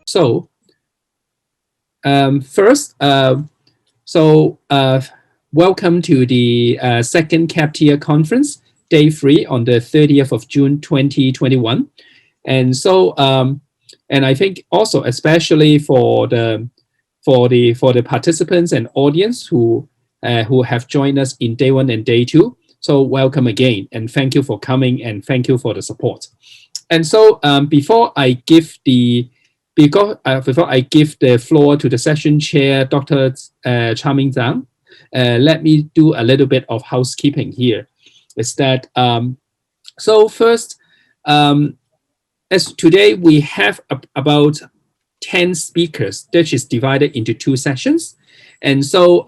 So first, welcome to the second CCAPPTIA conference, day 3 on the 30th of June 2021. And so, and I think also especially for the participants and audience who have joined us in day 1 and day 2. So welcome again, and thank you for coming, and thank you for the support. And so before I give the floor to the session chair, Dr. Changmin, let me do a little bit of housekeeping here. Is that so first, as today we have about 10 speakers, which is divided into 2 sessions, and so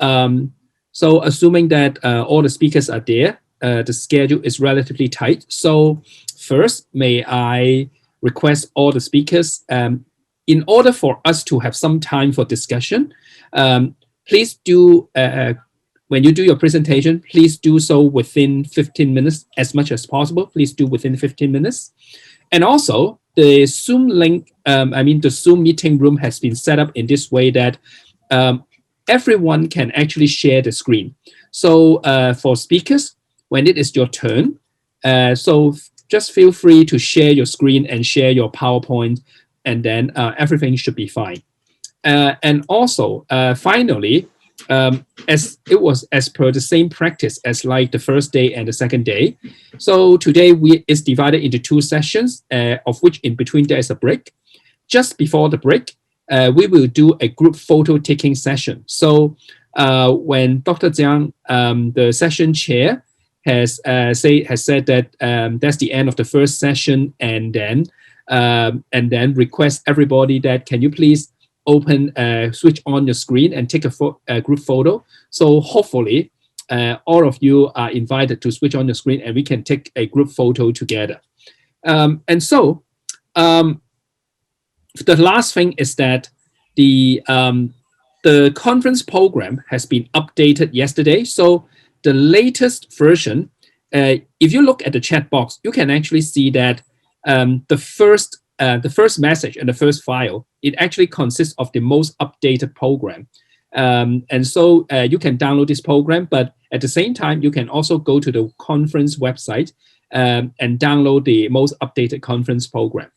so assuming that all the speakers are there, the schedule is relatively tight. So first, may I request all the speakers, in order for us to have some time for discussion, please do, when you do your presentation, please do so within 15 minutes, as much as possible. Please do within 15 minutes. And also, the Zoom link, the Zoom meeting room has been set up in this way that everyone can actually share the screen. So for speakers, when it is your turn, so just feel free to share your screen and share your PowerPoint, and then everything should be fine. And also, finally, as per the same practice as like the first day and the second day. So today is divided into 2 sessions, of which in between there is a break. Just before the break, we will do a group photo taking session. So when Dr. Jiang, the session chair, has said that that's the end of the first session, and then request everybody that can you please switch on your screen and take a group photo. So hopefully all of you are invited to switch on your screen and we can take a group photo together. And so the last thing is that the conference program has been updated yesterday. So the latest version, if you look at the chat box, you can actually see that the first message and the first file, it actually consists of the most updated program. And so you can download this program, but at the same time, you can also go to the conference website and download the most updated conference program.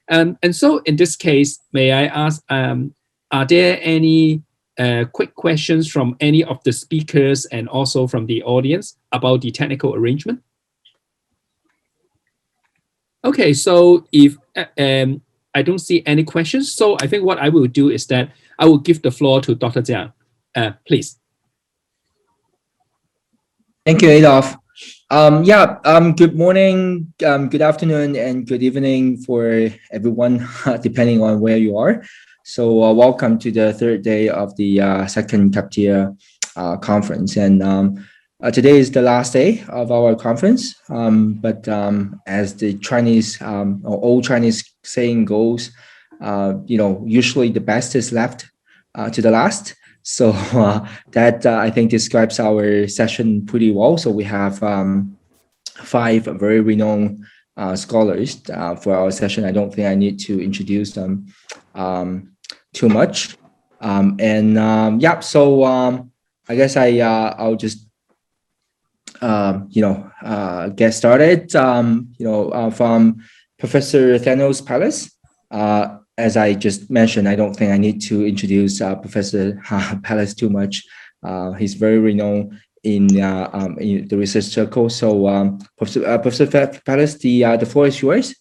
And so in this case, may I ask, are there any quick questions from any of the speakers and also from the audience about the technical arrangement? Okay, so if I don't see any questions, so I think what I will do is that I will give the floor to Dr. Jiang. Please. Thank you, Adolf. Good morning, good afternoon, and good evening for everyone, depending on where you are. So welcome to the 3rd day of the second CCAPPTIA conference. And today is the last day of our conference, but as the Chinese or old Chinese saying goes, usually the best is left to the last. So that I think describes our session pretty well. So we have 5 very renowned scholars for our session. I don't think I need to introduce them too much. So I guess I'll just get started. From Professor Thanos Pallis. As I just mentioned, I don't think I need to introduce Professor Pallis too much. He's very renowned in the research circle. So Professor Pallis, the floor is yours.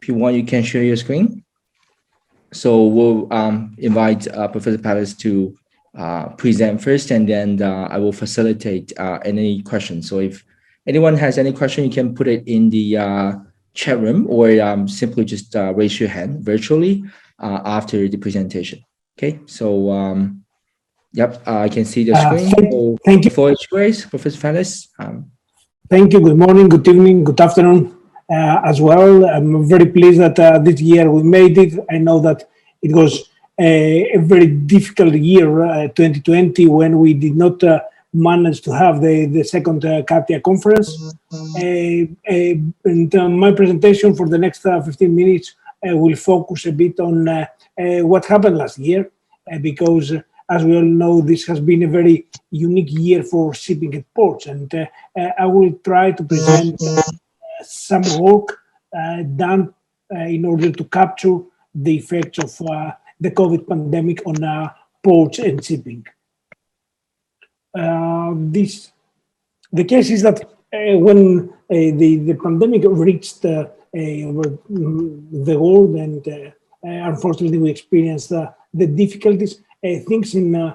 If you want, you can share your screen. So we'll invite Professor Pallis to present first, and then I will facilitate any questions. So if anyone has any question, you can put it in the chat room, or simply just raise your hand virtually after the presentation. Okay, so I can see the screen. Thank you. The floor is yours, Professor Pallis. Thank you. Good morning, good evening, good afternoon as well. I'm very pleased that this year we made it. I know that it was a very difficult year, 2020, when we did not manage to have the second CCAPPTIA conference. And my presentation for the next 15 minutes, will focus a bit on what happened last year, because as we all know, this has been a very unique year for shipping at ports, and I will try to present some work done in order to capture the effects of the COVID pandemic on ports and shipping. The case is that when the pandemic reached over the world, and unfortunately we experienced the difficulties, things in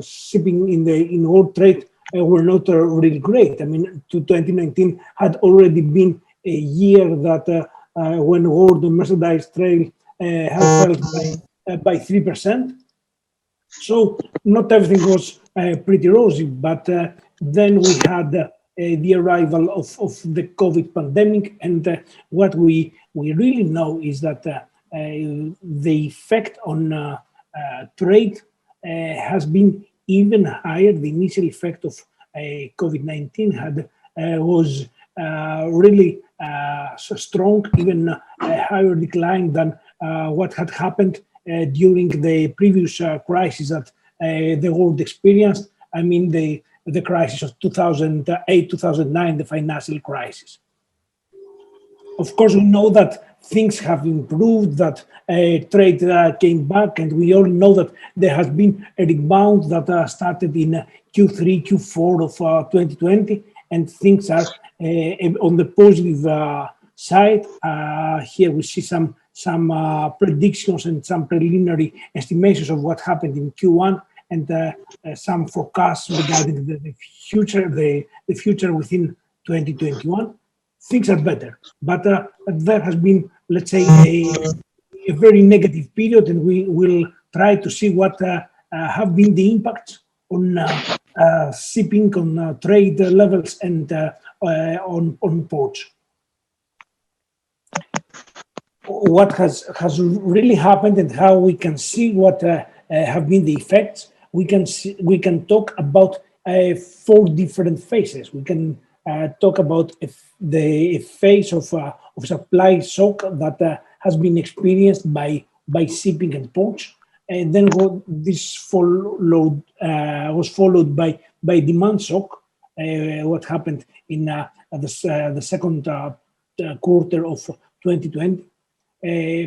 shipping in world trade were not really great. I mean, 2019 had already been a year that when world merchandise trade had fell by 3%. So not everything was pretty rosy, but then we had the arrival of the COVID pandemic, and what we really know is that the effect on trade has been even higher. The initial effect of COVID-19 was really so strong, even a higher decline than what had happened during the previous crisis that the world experienced. I mean, the crisis of 2008, 2009, the financial crisis. Of course, we know that things have improved, that trade came back, and we all know that there has been a rebound that started in Q3, Q4 of 2020, and things are on the positive side. Here we see some predictions and some preliminary estimations of what happened in Q1, and some forecasts regarding the future within 2021. Things are better, but there has been, let's say, a very negative period, and we will try to see what have been the impacts on shipping, on trade levels, and on ports. What has really happened and how we can see what have been the effects. We can talk about 4 different phases. We can talk about the phase of supply shock that has been experienced by shipping and ports, and then this was followed by demand shock. What happened in the second quarter of 2020,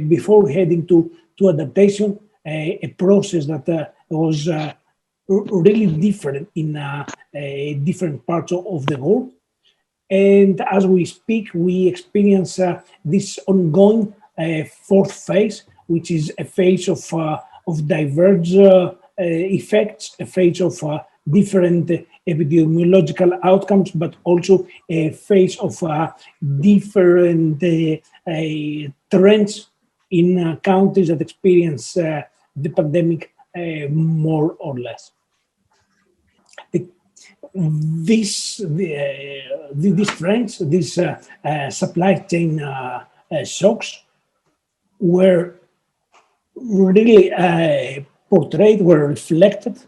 before heading to adaptation, a process that was really different in different parts of the world. And as we speak, we experience this ongoing 4th phase, which is a phase of diverge effects, a phase of different epidemiological outcomes, but also a phase of different trends in countries that experience the pandemic more or less. These trends, these supply chain shocks, were really portrayed, were reflected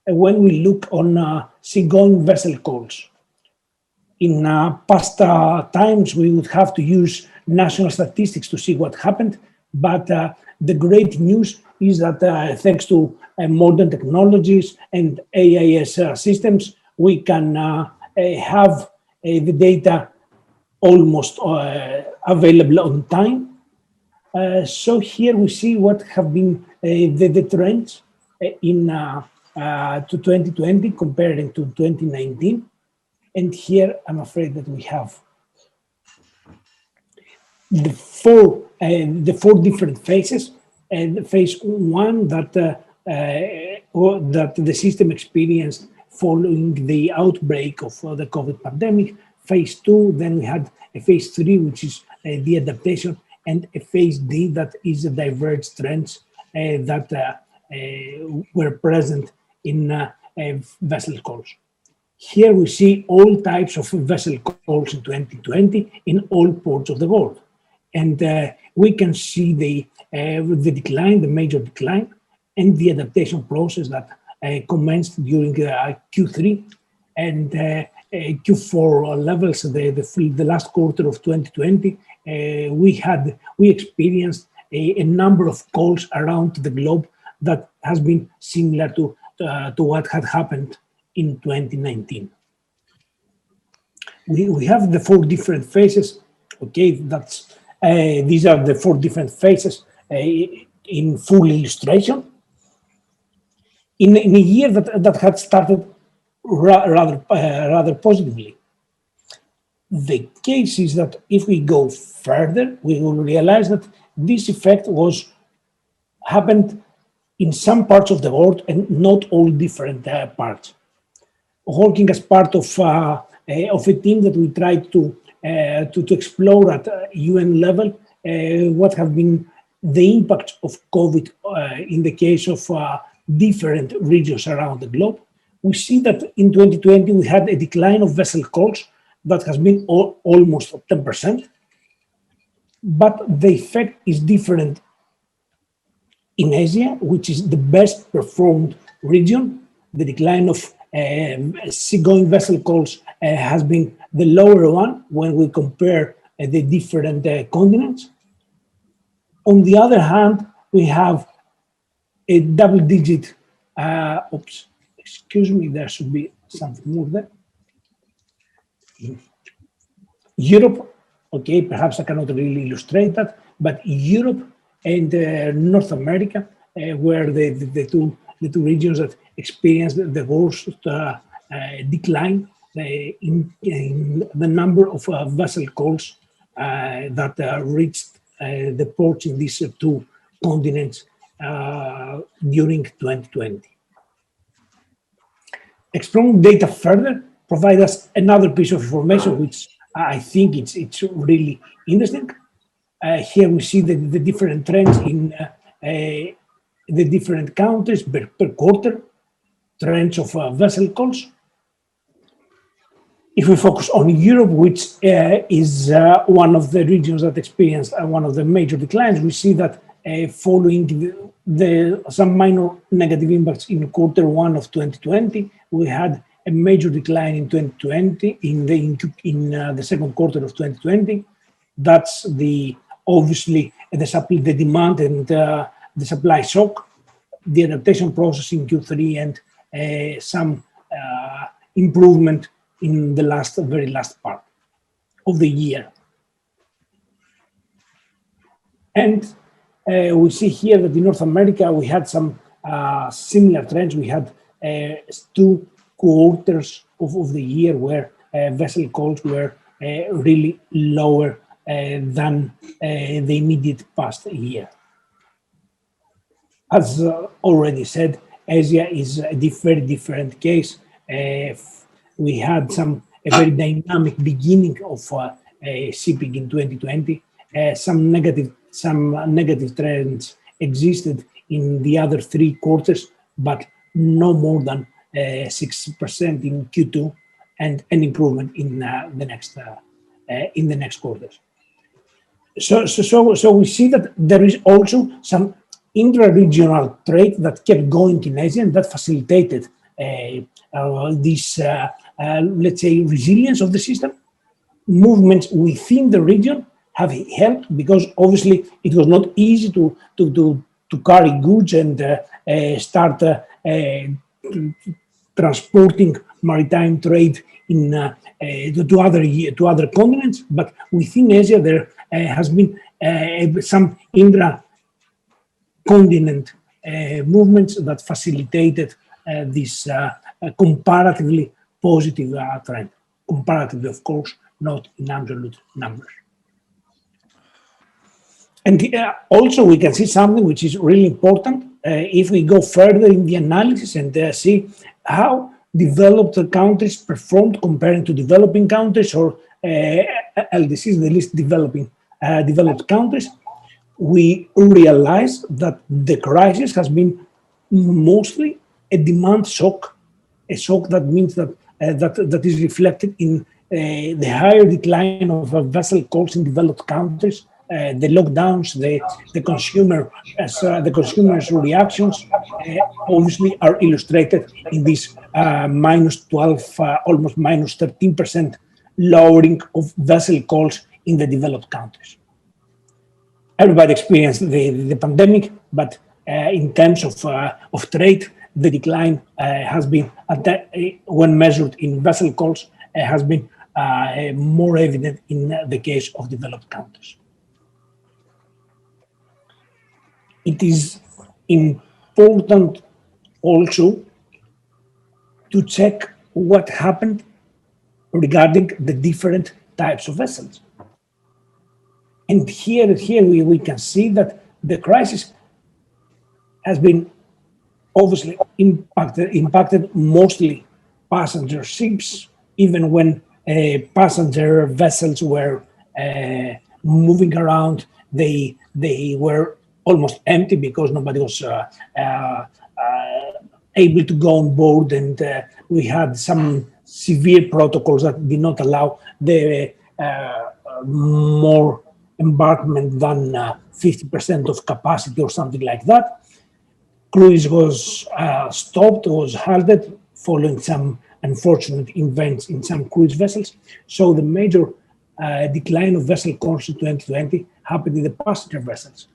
when we look on seagoing vessel calls. In past times, we would have to use national statistics to see what happened, but the great news is that thanks to modern technologies and AIS systems, we can have the data almost available on time. So here we see what have been the trends in to 2020 comparing to 2019. And here I'm afraid that we have the four different phases. And phase 1 that the system experienced following the outbreak of the COVID pandemic. Phase 2, then we had a phase 3, which is the adaptation, and a phase D, that is the diverged trends that were present in vessel calls. Here we see all types of vessel calls in 2020 in all ports of the world. And we can see the decline, the major decline, and the adaptation process that commenced during Q3, and Q4 levels, the last quarter of 2020, we experienced a number of calls around the globe that has been similar to what had happened in 2019. We have the 4 different phases. Okay, these are the 4 different phases in full illustration. In a year that had started rather positively. The case is that if we go further, we will realize that this effect happened in some parts of the world and not all different parts. Working as part of a team that we tried to explore at UN level, what have been the impact of COVID in the case of different regions around the globe. We see that in 2020 we had a decline of vessel calls that has been almost 10%, but the effect is different in Asia, which is the best performed region. The decline of seagoing vessel calls has been the lower one when we compare the different continents. On the other hand, we have a double-digit, excuse me, there should be something more there. Europe, okay, perhaps I cannot really illustrate that, but Europe and North America were the two regions that experienced the worst decline in the number of vessel calls that reached the ports in these 2 continents during 2020. Exploring data further provide us another piece of information which I think it's really interesting. Here we see the different trends in the different countries per quarter, trends of vessel calls. If we focus on Europe, which is one of the regions that experienced one of the major declines, we see that following some minor negative impacts in Q1 of 2020, we had a major decline in 2020 in the second quarter of 2020. That's obviously the demand and the supply shock, the adaptation process in Q3, and some improvement in the very last part of the year. And we see here that in North America we had some similar trends. We had 2 quarters of the year where vessel calls were really lower than the immediate past year. As already said, Asia is a very different case. We had a very dynamic beginning of shipping in 2020. Some negative trends existed in the other 3 quarters, but no more than 6% in Q2, and an improvement in the next quarters. So we see that there is also some intra-regional trade that kept going in Asia, and that facilitated this, let's say, resilience of the system. Movements within the region have helped because obviously it was not easy to carry goods and start transporting maritime trade to other continents. But within Asia, there has been some intra-continent movements that facilitated this comparatively positive trend. Comparatively, of course, not in absolute numbers. And also we can see something which is really important if we go further in the analysis and see how developed countries performed comparing to developing countries, or LDCs, the least developed countries. We realize that the crisis has been mostly a demand shock, a shock that means that that is reflected in the higher decline of vessel calls in developed countries the lockdowns, the consumers' reactions obviously are illustrated in this minus 12, almost minus 13% lowering of vessel calls in the developed countries. Everybody experienced the pandemic, but in terms of trade, the decline has been, when measured in vessel calls, has been more evident in the case of developed countries. It is important also to check what happened regarding the different types of vessels. And here we can see that the crisis has been obviously impacted mostly passenger ships, even when passenger vessels were moving around, they were almost empty because nobody was able to go on board, and we had some severe protocols that did not allow the more embarkment than 50% of capacity or something like that. Cruise was stopped, was halted following some unfortunate events in some cruise vessels. So the major decline of vessel calls in 2020 happened in the passenger vessels.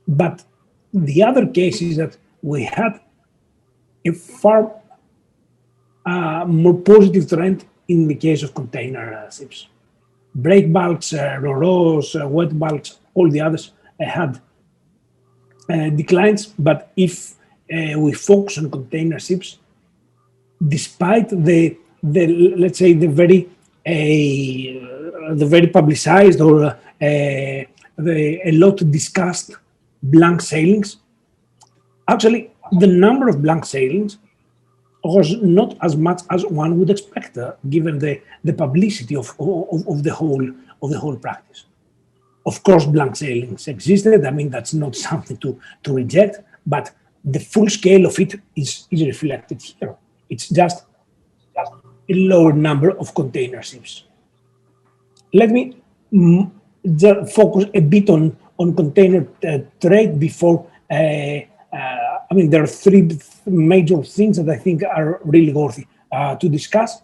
But the other case is that we had a far more positive trend in the case of container ships. Break bulks, ro-ros, wet bulks, all the others had declines, but if we focus on container ships, despite the let's say the very publicized or a lot discussed blank sailings, actually the number of blank sailings was not as much as one would expect, given the publicity of the whole practice. Of course, blank sailings existed. I mean, that's not something to reject, but the full scale of it is reflected here. It's just a lower number of container ships. Let me focus a bit on container trade before. I mean, there are three major things that I think are really worthy to discuss.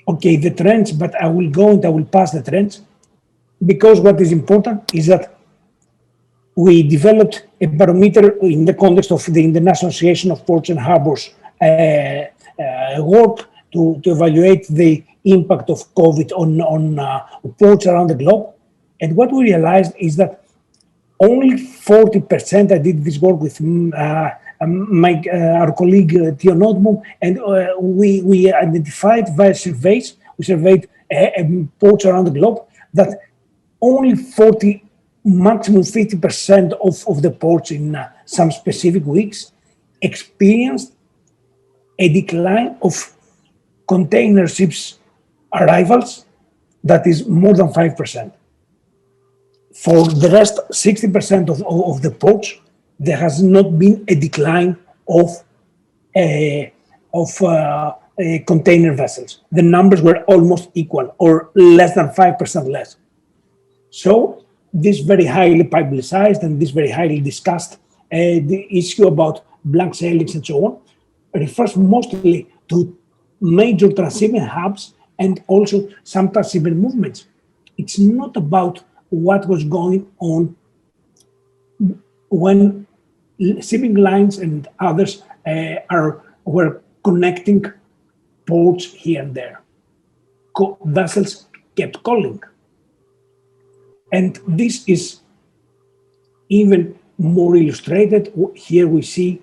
Okay, the trends, but I will pass the trends, because what is important is that we developed a barometer in the context of the International Association of Ports and Harbors work to evaluate the impact of COVID on ports around the globe. And what we realized is that only 40%, I did this work with our colleague Theo Notboom, and we identified via surveys, we surveyed ports around the globe, that only 40, maximum 50% of the ports in some specific weeks experienced a decline of container ships arrivals that is more than 5%. For the rest, 60% of the ports, there has not been a decline of container vessels. The numbers were almost equal or less than 5% less. So this very highly publicized and this very highly discussed the issue about blank sailings and so on refers mostly to major transshipment hubs and also some transshipment movements. It's not about what was going on when shipping lines and others were connecting ports here and there. Vessels kept calling. And this is even more illustrated. Here we see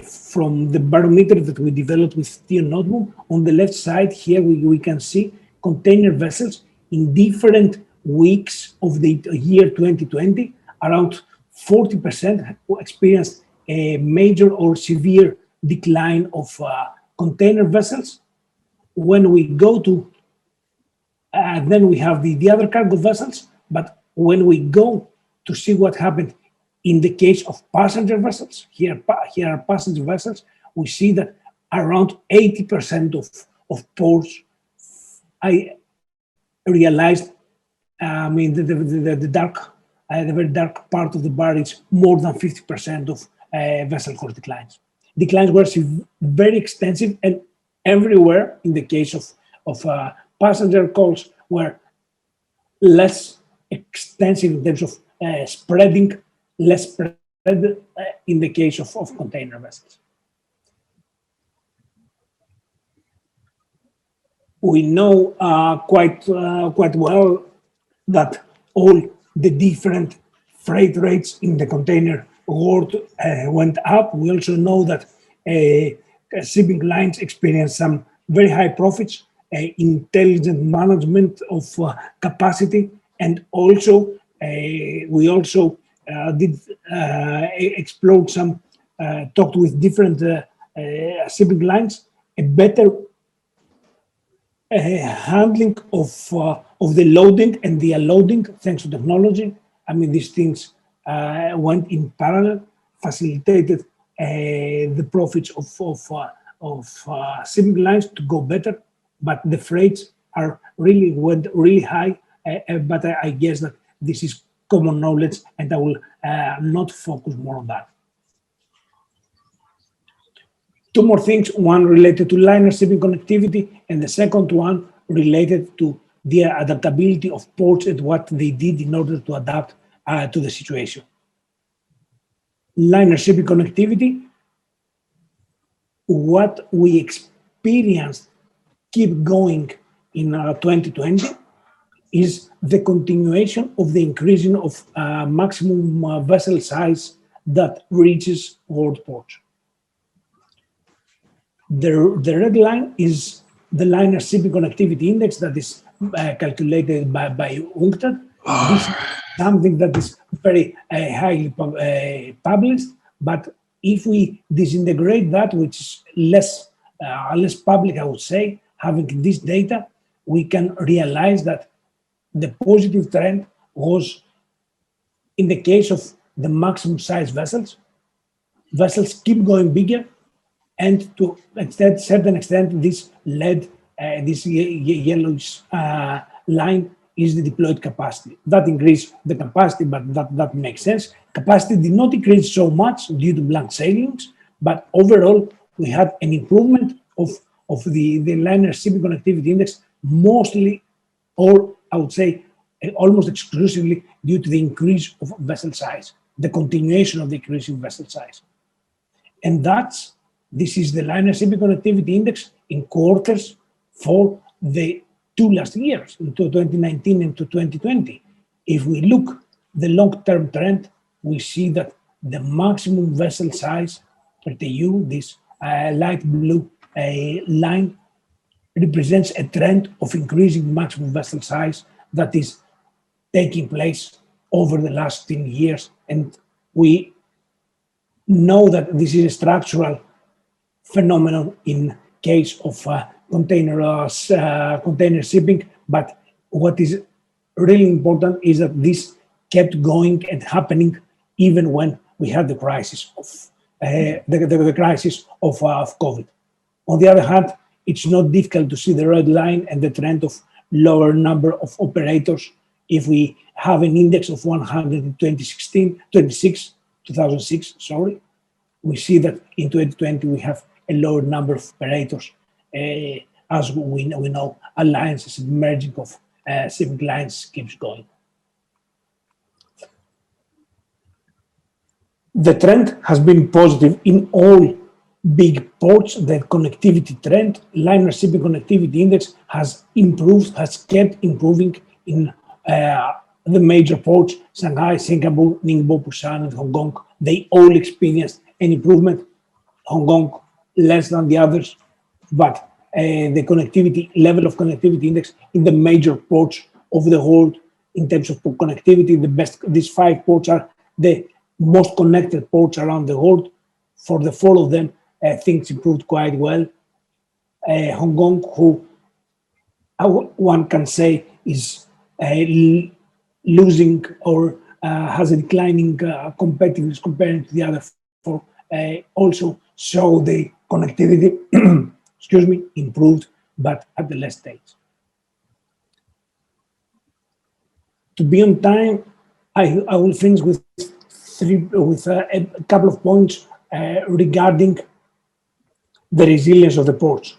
from the barometer that we developed with Theo Notboom. On the left side here we can see container vessels in different weeks of the year 2020. Around 40% experienced a major or severe decline of container vessels. When we go to, then we have the other cargo vessels, but when we go to see what happened in the case of passenger vessels, here are passenger vessels, we see that around 80% of ports realized I mean, the very dark part of the bar is more than 50% of vessel course declines. Declines were very extensive and everywhere. In the case of passenger calls, were less extensive in terms of spreading, less spread in the case of container vessels. We know quite well that all the different freight rates in the container world went up. We also know that shipping lines experienced some very high profits, intelligent management of capacity, and also we also did explore some, talked with different shipping lines, a better handling of the loading and the unloading thanks to technology. I mean, these things went in parallel, facilitated the profits of shipping lines to go better, but the freights went really high. But I guess that this is common knowledge, and I will not focus more on that. Two more things, one related to liner shipping connectivity, and the second one related to the adaptability of ports and what they did in order to adapt to the situation. Liner shipping connectivity, what we experienced keep going in 2020 is the continuation of the increasing of maximum vessel size that reaches world ports. The red line is the liner shipping connectivity index that is calculated by UNCTAD. This is something that is very highly published, but if we disintegrate that, which is less public, I would say, having this data, we can realize that the positive trend was in the case of the maximum size vessels. Vessels keep going bigger, and to a certain extent, this led, this yellowish line is the deployed capacity. That increased the capacity, but that makes sense. Capacity did not increase so much due to blank sailings, but overall, we had an improvement of the liner shipping connectivity index, mostly, or I would say almost exclusively due to the increase of vessel size, the continuation of the increase in vessel size. And this is the liner shipping connectivity index in quarters for the two last years, into 2019 and to 2020. If we look the long-term trend, we see that the maximum vessel size per TEU, this light blue line, represents a trend of increasing maximum vessel size that is taking place over the last 10 years. And we know that this is a structural phenomenon in case of container shipping, but what is really important is that this kept going and happening even when we had the crisis of the crisis of COVID. On the other hand, it's not difficult to see the red line and the trend of lower number of operators. If we have an index of 100 in 2006, we see that in 2020 we have a lower number of operators. As we know, alliances and merging of shipping lines keeps going. The trend has been positive in all big ports. The connectivity trend, liner shipping connectivity index has improved, has kept improving in the major ports, Shanghai, Singapore, Ningbo, Busan, and Hong Kong. They all experienced an improvement. Hong Kong less than the others, but the connectivity level of connectivity index in the major ports of the world in terms of connectivity, the best. These 5 ports are the most connected ports around the world. For the 4 of them, things improved quite well. Hong Kong, who one can say is losing or has a declining competitiveness compared to the other 4, also show the connectivity, excuse me, improved, but at the less stage. To be on time, I will finish with a couple of points regarding the resilience of the ports.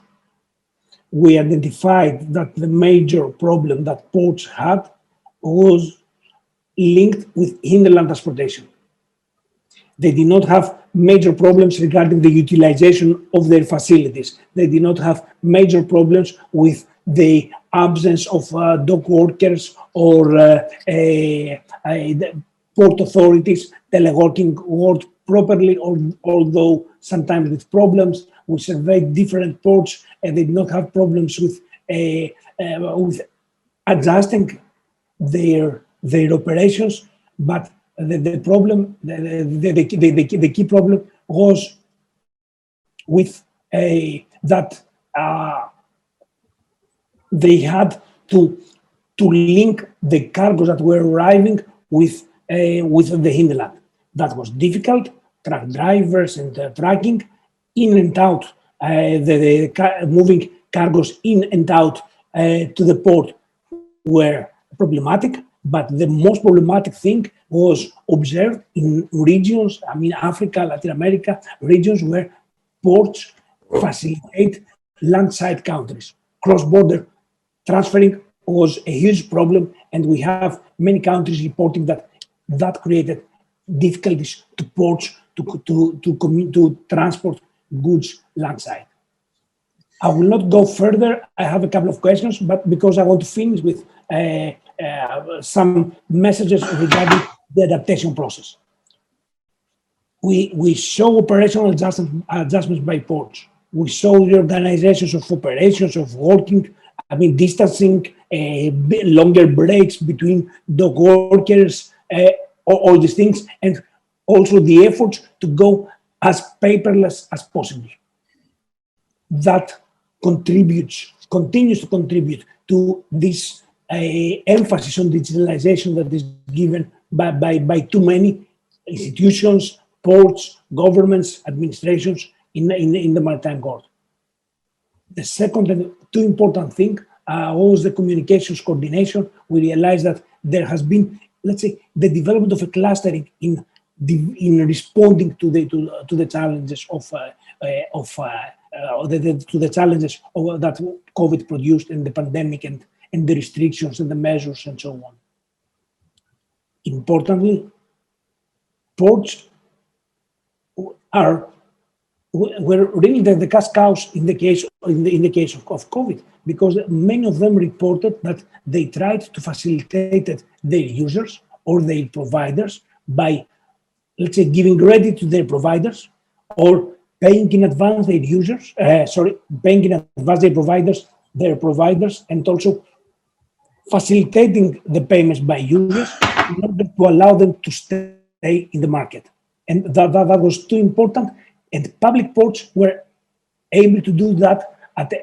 We identified that the major problem that ports had was linked with hinterland transportation. They did not have major problems regarding the utilization of their facilities. They did not have major problems with the absence of dock workers or port authorities teleworking worked properly, although sometimes with problems. We surveyed different ports and they did not have problems with adjusting their operations, but the problem, the key problem was with that they had to link the cargoes that were arriving with the hinterland. That was difficult. Truck drivers and trucking in and out, moving cargoes in and out to the port were problematic. But the most problematic thing was observed in regions, I mean, Africa, Latin America, regions where ports facilitate landside countries. Cross-border transferring was a huge problem, and we have many countries reporting that created difficulties to ports to transport goods landside. I will not go further. I have a couple of questions, but because I want to finish with some messages regarding the adaptation process. We show operational adjustments by ports. We show the organizations of operations, of working, I mean, distancing, longer breaks between dock workers, all these things, and also the efforts to go as paperless as possible. That continues to contribute to this emphasis on digitalization that is given by too many institutions, ports, governments, administrations in the maritime world. The second and too important thing was the communications coordination. We realized that there has been, let's say, the development of a clustering in responding to the challenges to the challenges that COVID produced and the pandemic and the restrictions and the measures and so on. Importantly, ports were really the cash cows in the case of COVID, because many of them reported that they tried to facilitate their users or their providers by, let's say, giving credit to their providers or paying in advance their users, paying in advance their providers, and also facilitating the payments by users in order to allow them to stay in the market. And that was too important. And public ports were able to do that at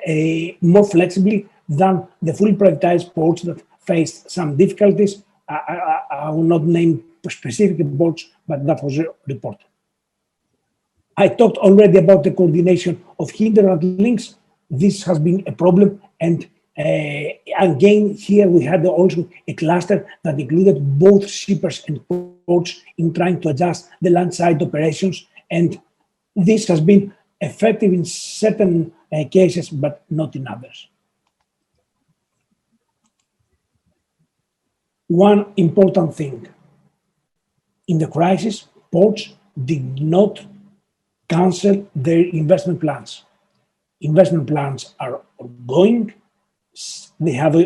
more flexibly than the fully privatized ports that faced some difficulties. I will not name specific ports, but that was reported. I talked already about the coordination of hinterland links. This has been a problem. And again, here we had also a cluster that included both shippers and ports in trying to adjust the landside operations. And this has been effective in certain cases, but not in others. One important thing, in the crisis, ports did not cancel their investment plans. Investment plans are ongoing. They have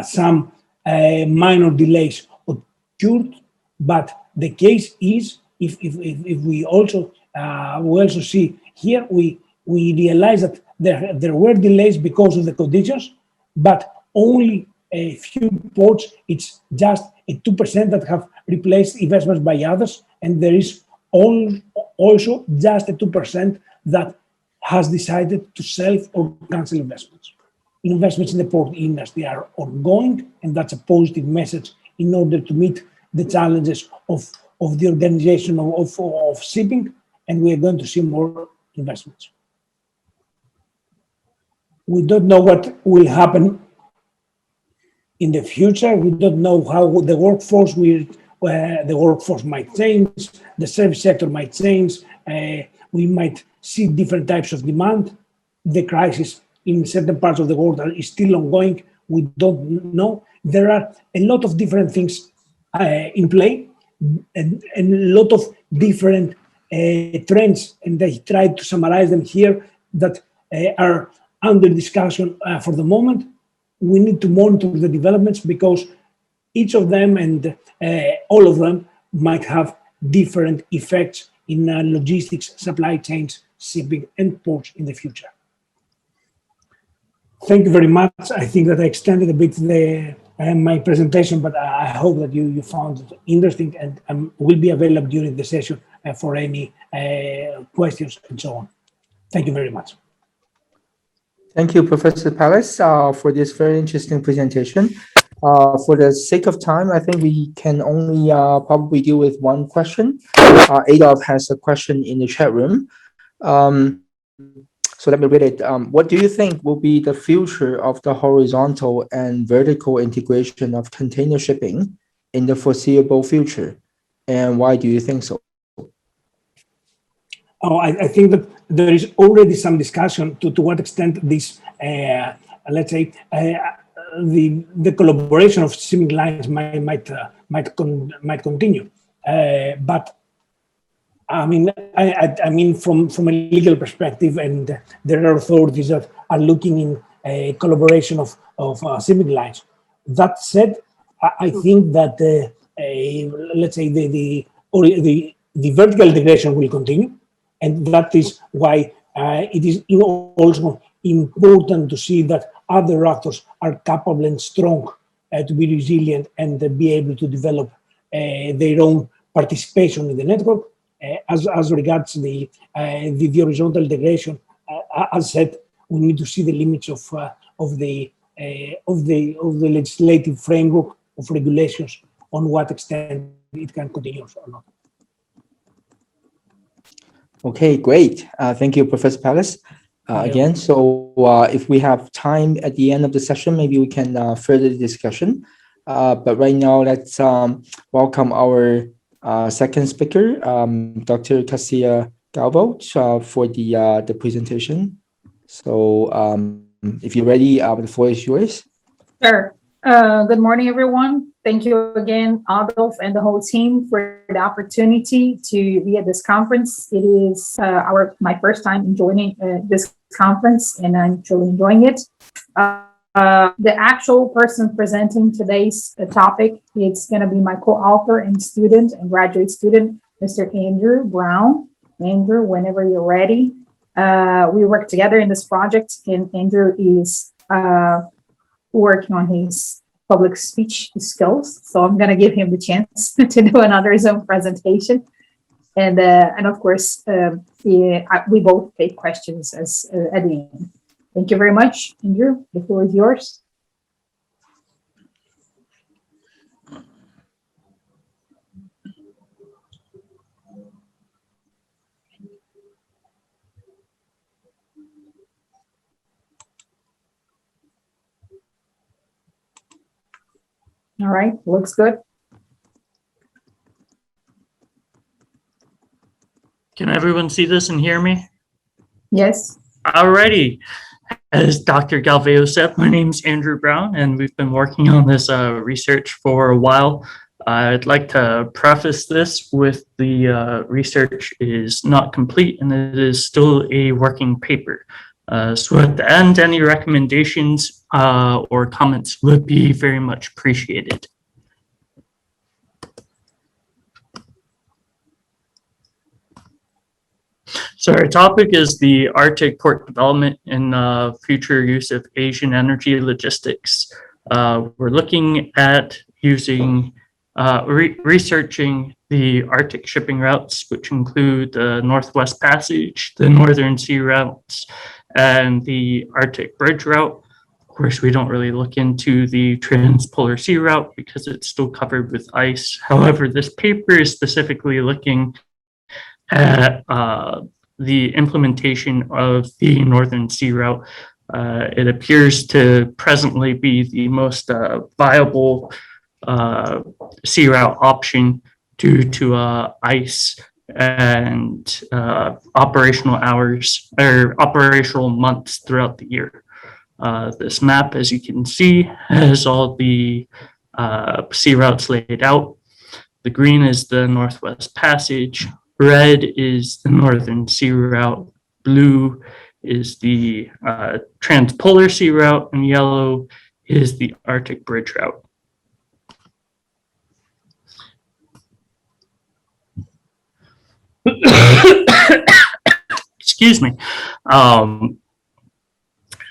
some minor delays occurred, but the case is, if we also see here, we realize that there were delays because of the conditions, but only a few ports, it's just a 2% that have replaced investments by others, and there is also just a 2% that has decided to self or cancel investments. Investments in the port industry are ongoing, and that's a positive message in order to meet the challenges of the organization of shipping, and we are going to see more investments. We don't know what will happen in the future. We don't know how the workforce might change, the service sector might change. We might see different types of demand. The crisis in certain parts of the world is still ongoing. We don't know. There are a lot of different things in play, and a lot of different trends, and I tried to summarize them here that are under discussion for the moment. We need to monitor the developments because each of them and all of them might have different effects in logistics, supply chains, shipping, and ports in the future. Thank you very much. I think that I extended a bit my presentation, but I hope that you found it interesting, and will be available during the session for any questions and so on. Thank you very much. Thank you, Professor Pallis, for this very interesting presentation. For the sake of time, I think we can only probably deal with one question. Adolf has a question in the chat room. So let me read it. What do you think will be the future of the horizontal and vertical integration of container shipping in the foreseeable future? And why do you think so? Oh, I think that there is already some discussion to what extent this, let's say, the collaboration of shipping lines might continue. But I mean, from a legal perspective, and there are authorities that are looking in a collaboration of shipping lines. That said, I think that let's say the vertical integration will continue, and that is why it is also important to see that other actors are capable and strong to be resilient and be able to develop their own participation in the network. As regards the horizontal integration, as said, we need to see the limits of the legislative framework of regulations on what extent it can continue or not. Okay, great. Thank you, Professor Pallis. Again, so if we have time at the end of the session, maybe we can further the discussion. But right now, let's welcome our second speaker, Dr. Cassia Galvao, for the presentation. So if you're ready, the floor is yours. Sure. Good morning, everyone. Thank you again, Adolf and the whole team, for the opportunity to be at this conference. It is my first time joining this conference, and I'm truly enjoying it. The actual person presenting today's topic, it's going to be my co-author and student and graduate student, Mr. Andrew Brown. Andrew, whenever you're ready. We work together in this project, and Andrew is working on his public speech skills. So I'm going to give him the chance to do another Zoom presentation. And of course, we both take questions at the end. Thank you very much, Andrew. The floor is yours. All right, looks good. Can everyone see this and hear me? Yes. Alrighty. As Dr. Galvao said, my name's Andrew Brown, and we've been working on this research for a while. I'd like to preface this with the research is not complete and it is still a working paper. So at the end, any recommendations or comments would be very much appreciated. So our topic is the Arctic port development and future use of Asian energy logistics. We're looking at using, researching the Arctic shipping routes, which include the Northwest Passage, the Northern Sea routes, and the Arctic Bridge route. Of course, we don't really look into the Transpolar Sea route because it's still covered with ice. However, this paper is specifically looking at the implementation of the Northern Sea route It appears to presently be the most viable sea route option due to ice and operational hours or operational months throughout the year. This map, as you can see, has all the sea routes laid out. The green is the Northwest Passage, red is the Northern Sea Route, blue is the Transpolar Sea Route, and yellow is the Arctic Bridge Route. Excuse me.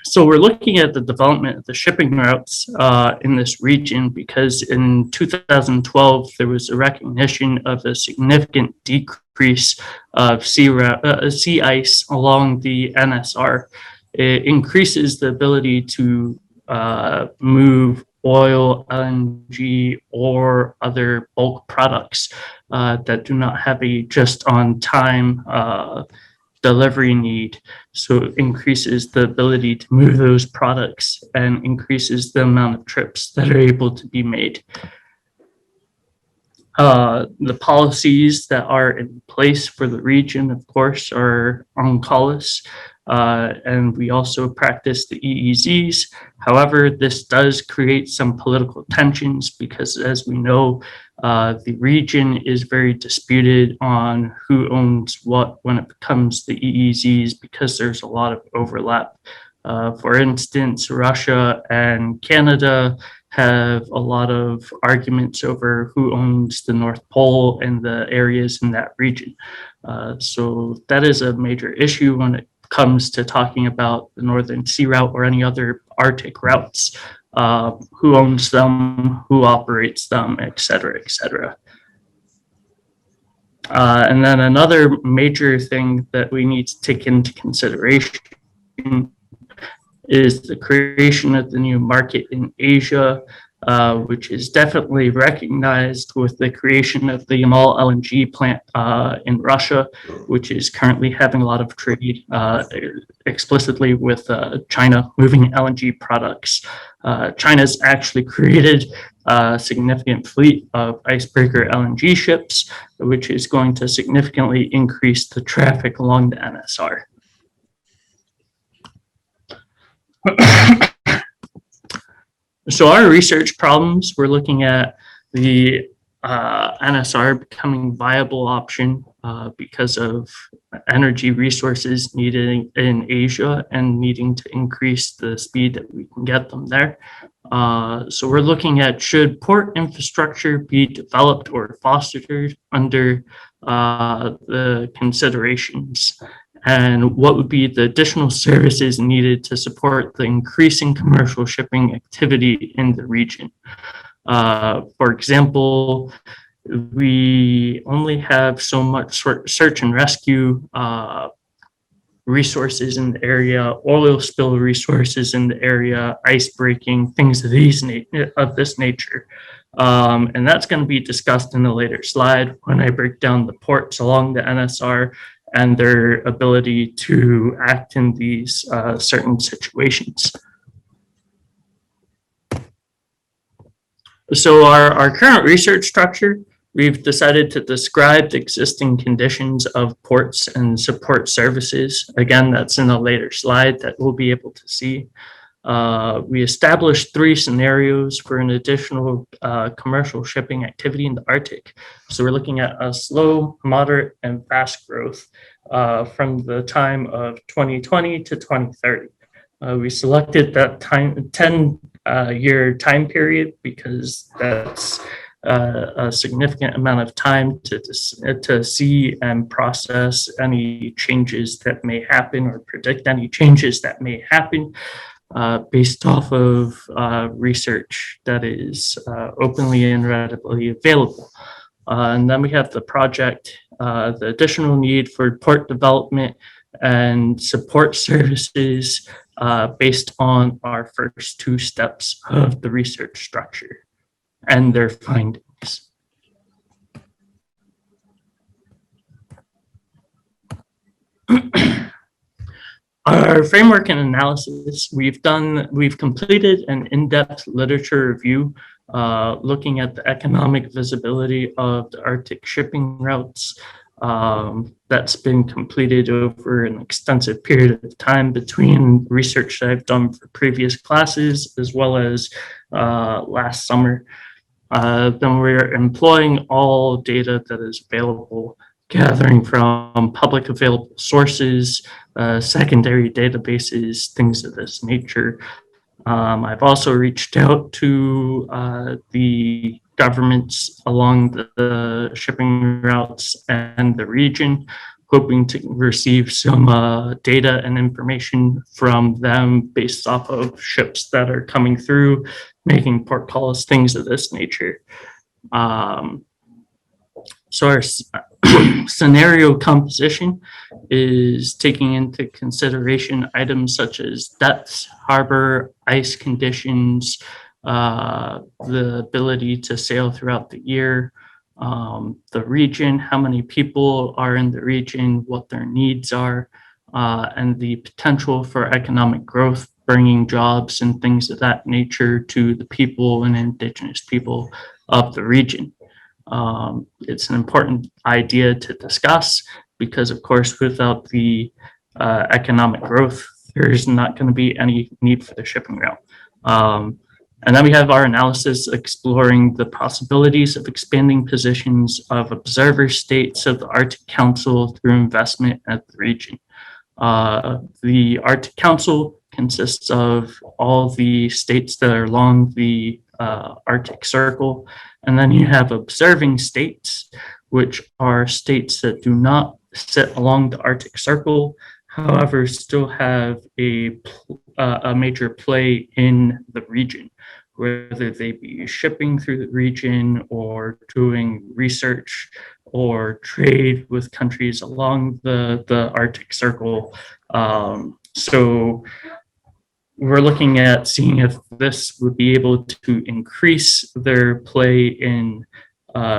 So we're looking at the development of the shipping routes in this region because in 2012, there was a recognition of a significant decrease of sea ice along the NSR. It increases the ability to move oil, LNG, or other bulk products that do not have a just-on-time delivery need. So it increases the ability to move those products and increases the amount of trips that are able to be made. The policies that are in place for the region, of course, are UNCLOS, and we also practice the EEZs. However, this does create some political tensions because, as we know, the region is very disputed on who owns what when it becomes the EEZs because there's a lot of overlap. For instance, Russia and Canada have a lot of arguments over who owns the North Pole and the areas in that region. So that is a major issue when it comes to talking about the Northern Sea Route or any other Arctic routes. Who owns them, who operates them, et cetera, et cetera. And then another major thing that we need to take into consideration is the creation of the new market in Asia, which is definitely recognized with the creation of the Yamal LNG plant in Russia, which is currently having a lot of trade explicitly with China moving LNG products. China's actually created a significant fleet of icebreaker LNG ships, which is going to significantly increase the traffic along the NSR. So our research problems, we're looking at the NSR becoming a viable option because of energy resources needed in Asia and needing to increase the speed that we can get them there. So we're looking at should port infrastructure be developed or fostered under the considerations, and what would be the additional services needed to support the increasing commercial shipping activity in the region. For example, we only have so much search and rescue resources in the area, oil spill resources in the area, ice breaking, things of this nature. And that's going to be discussed in a later slide when I break down the ports along the NSR and their ability to act in these certain situations. So our current research structure, we've decided to describe the existing conditions of ports and support services. Again, that's in a later slide that we'll be able to see. We established 3 scenarios for an additional commercial shipping activity in the Arctic. So we're looking at a slow, moderate, and fast growth from the time of 2020 to 2030. We selected that 10-year time period because that's a significant amount of time to see and process any changes that may happen or predict any changes that may happen based off of research that is openly and readily available. And then we have the project, the additional need for port development and support services based on our first 2 steps of the research structure and their findings. Our framework and analysis, we've completed an in-depth literature review looking at the economic visibility of the Arctic shipping routes. That's been completed over an extensive period of time between research that I've done for previous classes as well as last summer. Then we're employing all data that is available, gathering from public available sources, secondary databases, things of this nature. I've also reached out to the governments along the shipping routes and the region, hoping to receive some data and information from them based off of ships that are coming through, making port calls, things of this nature. So our scenario composition is taking into consideration items such as depths, harbor, ice conditions, the ability to sail throughout the year, the region, how many people are in the region, what their needs are, and the potential for economic growth, bringing jobs and things of that nature to the people and indigenous people of the region. It's an important idea to discuss because, of course, without the economic growth, there's not going to be any need for the shipping route. And then we have our analysis exploring the possibilities of expanding positions of observer states of the Arctic Council through investment at the region. The Arctic Council consists of all the states that are along the Arctic Circle. And then you have observing states, which are states that do not sit along the Arctic Circle, however, still have a major play in the region, whether they be shipping through the region or doing research or trade with countries along the Arctic Circle. So we're looking at seeing if this would be able to increase their play in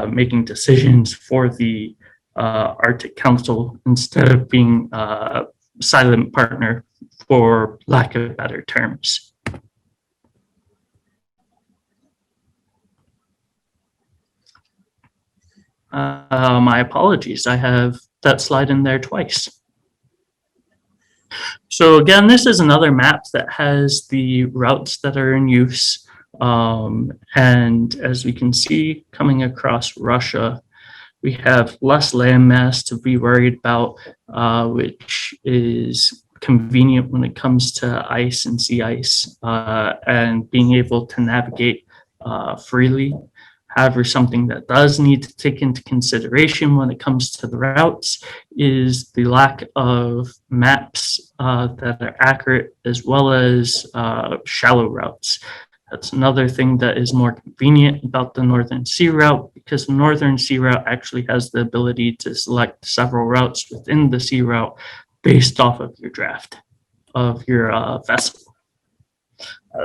making decisions for the Arctic Council instead of being a silent partner, for lack of better terms. My apologies, I have that slide in there twice. So again, this is another map that has the routes that are in use. And as we can see, coming across Russia, we have less landmass to be worried about, which is convenient when it comes to ice and sea ice and being able to navigate freely. However, something that does need to take into consideration when it comes to the routes is the lack of maps that are accurate, as well as shallow routes. That's another thing that is more convenient about the Northern Sea Route, because the Northern Sea Route actually has the ability to select several routes within the sea route based off of your draft of your vessel.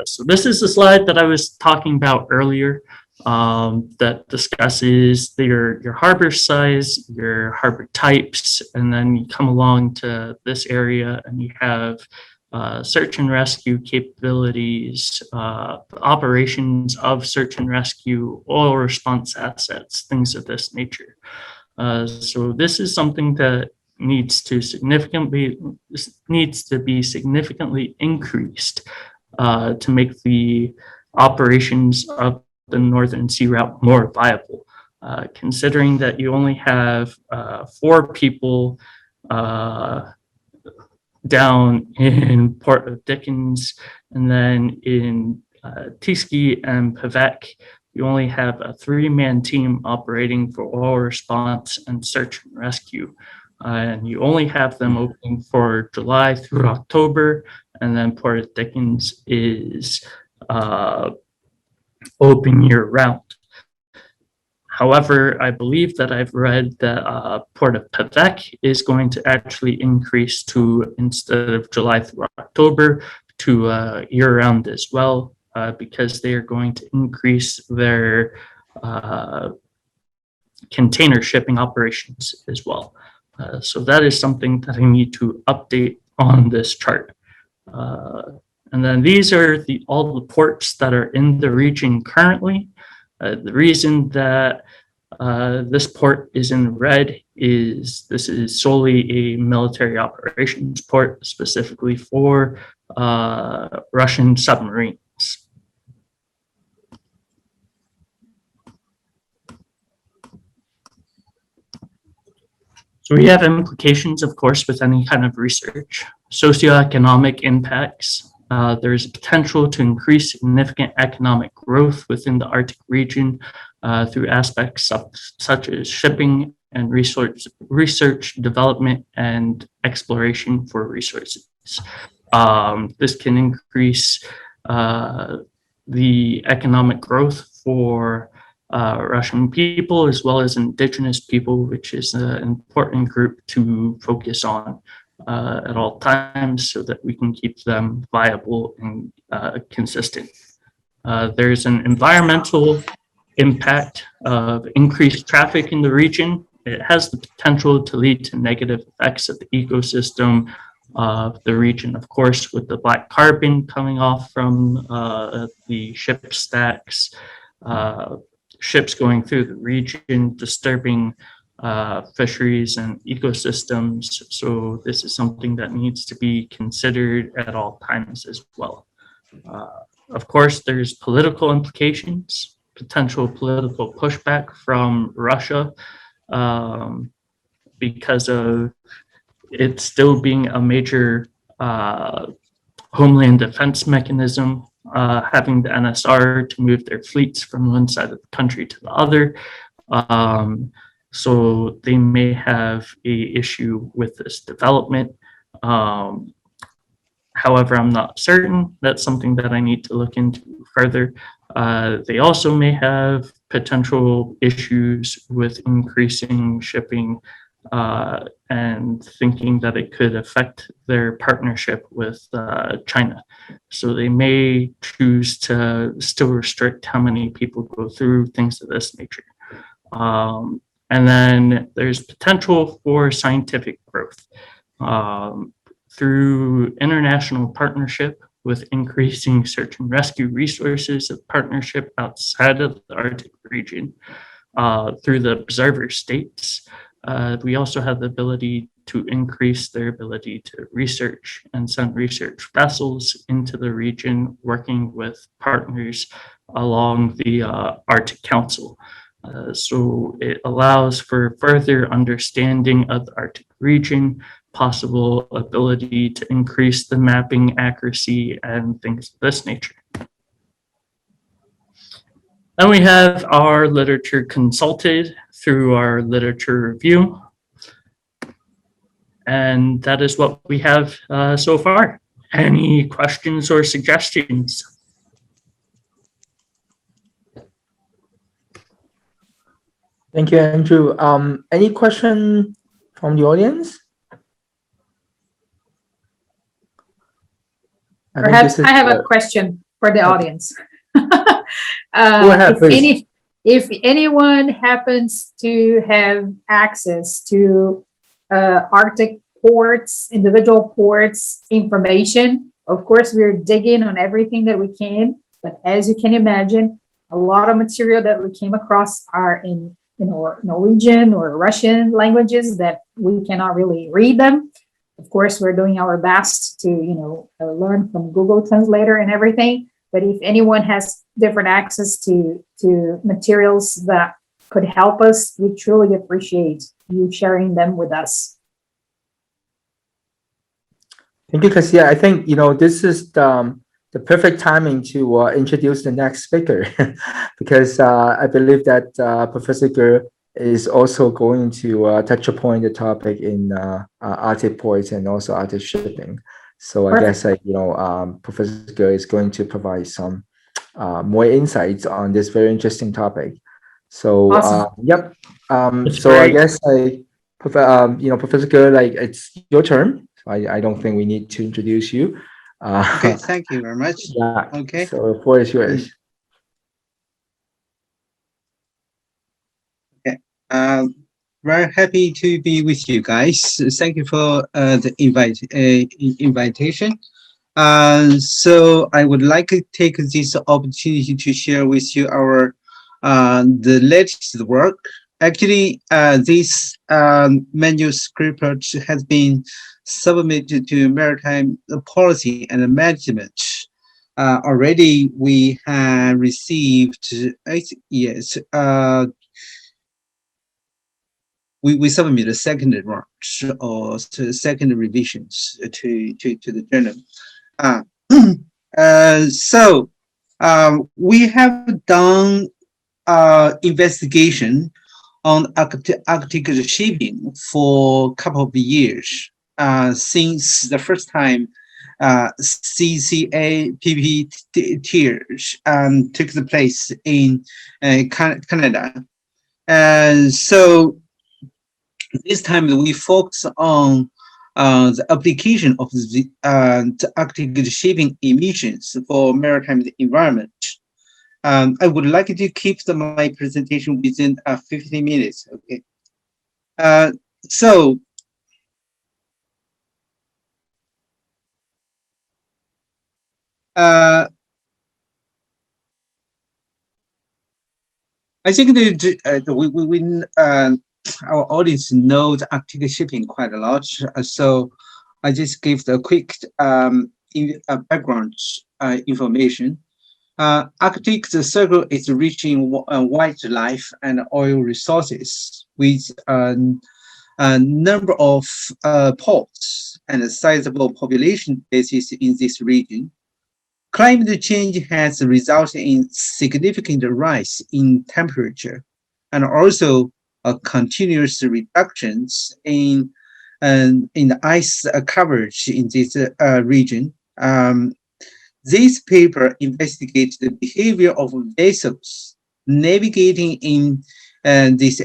So this is the slide that I was talking about earlier. That discusses your harbor size, your harbor types, and then you come along to this area and you have search and rescue capabilities, operations of search and rescue, oil response assets, things of this nature. So this is something that needs to be significantly increased to make the operations of the Northern Sea Route more viable, considering that you only have 4 people down in Port of Dickens, and then in Tiski and Pevek, you only have a 3-man team operating for oil response and search and rescue. And you only have them open for July through October, and then Port of Dickens is open year-round. However, I believe that I've read that Port of Pevek is going to actually increase to, instead of July through October, to year-round as well, because they are going to increase their container shipping operations as well. So that is something that I need to update on this chart. And then these are all the ports that are in the region currently. The reason that this port is in red is this is solely a military operations port, specifically for Russian submarines. So we have implications, of course, with any kind of research. Socioeconomic impacts. There's a potential to increase significant economic growth within the Arctic region through aspects such as shipping and research development and exploration for resources. This can increase the economic growth for Russian people as well as indigenous people, which is an important group to focus on at all times so that we can keep them viable and consistent. There's an environmental impact of increased traffic in the region. It has the potential to lead to negative effects of the ecosystem of the region, of course, with the black carbon coming off from the ship stacks, ships going through the region, disturbing fisheries and ecosystems. So this is something that needs to be considered at all times as well. Of course, there's political implications, potential political pushback from Russia because of it still being a major homeland defense mechanism, having the NSR to move their fleets from one side of the country to the other. So they may have an issue with this development. However, I'm not certain. That's something that I need to look into further. They also may have potential issues with increasing shipping and thinking that it could affect their partnership with China. So they may choose to still restrict how many people go through, things of this nature. And then there's potential for scientific growth through international partnership with increasing search and rescue resources of partnership outside of the Arctic region through the observer states. We also have the ability to increase their ability to research and send research vessels into the region, working with partners along the Arctic Council. So it allows for further understanding of the Arctic region, possible ability to increase the mapping accuracy and things of this nature. Then we have our literature consulted through our literature review. And that is what we have so far. Any questions or suggestions? Thank you, Andrew. Any question from the audience? Perhaps I have a question for the audience. Go ahead, please. If anyone happens to have access to Arctic ports, individual ports information, of course, we're digging on everything that we can. But as you can imagine, a lot of material that we came across are in Norwegian or Russian languages that we cannot really read them. Of course, we're doing our best to, learn from Google Translator and everything. But if anyone has different access to materials that could help us, we truly appreciate you sharing them with us. Thank you, Cassia. I think, this is the perfect timing to introduce the next speaker because I believe that Professor Ge is also going to touch upon the topic in Arctic ports and also Arctic shipping. So I guess Professor Ge is going to provide some more insights on this very interesting topic. So Awesome. yep. So great. I guess Professor Ge, it's your turn. So I don't think we need to introduce you. Okay, thank you very much. Yeah. Okay. So the floor is yours. Okay. very happy to be with you guys. Thank you for the invitation. So I would like to take this opportunity to share with you our the latest work. Actually, this manuscript has been submitted to Maritime Policy and Management. Already, we have received, yes, we submit a second round or second revisions to the journal. So we have done investigation on Arctic shipping for a couple of years since the first time CCAPPTIA took the place in Canada. So this time we focus on the application of the Arctic shipping emissions for maritime environment. I would like to keep my presentation within 15 minutes. Okay. So I think our audience knows Arctic shipping quite a lot. So I just give the quick background information. Arctic Circle is rich in wildlife and oil resources with a number of ports and a sizable population bases in this region. Climate change has resulted in significant rise in temperature and also continuous reductions in the ice coverage in this region. This paper investigates the behavior of vessels navigating in this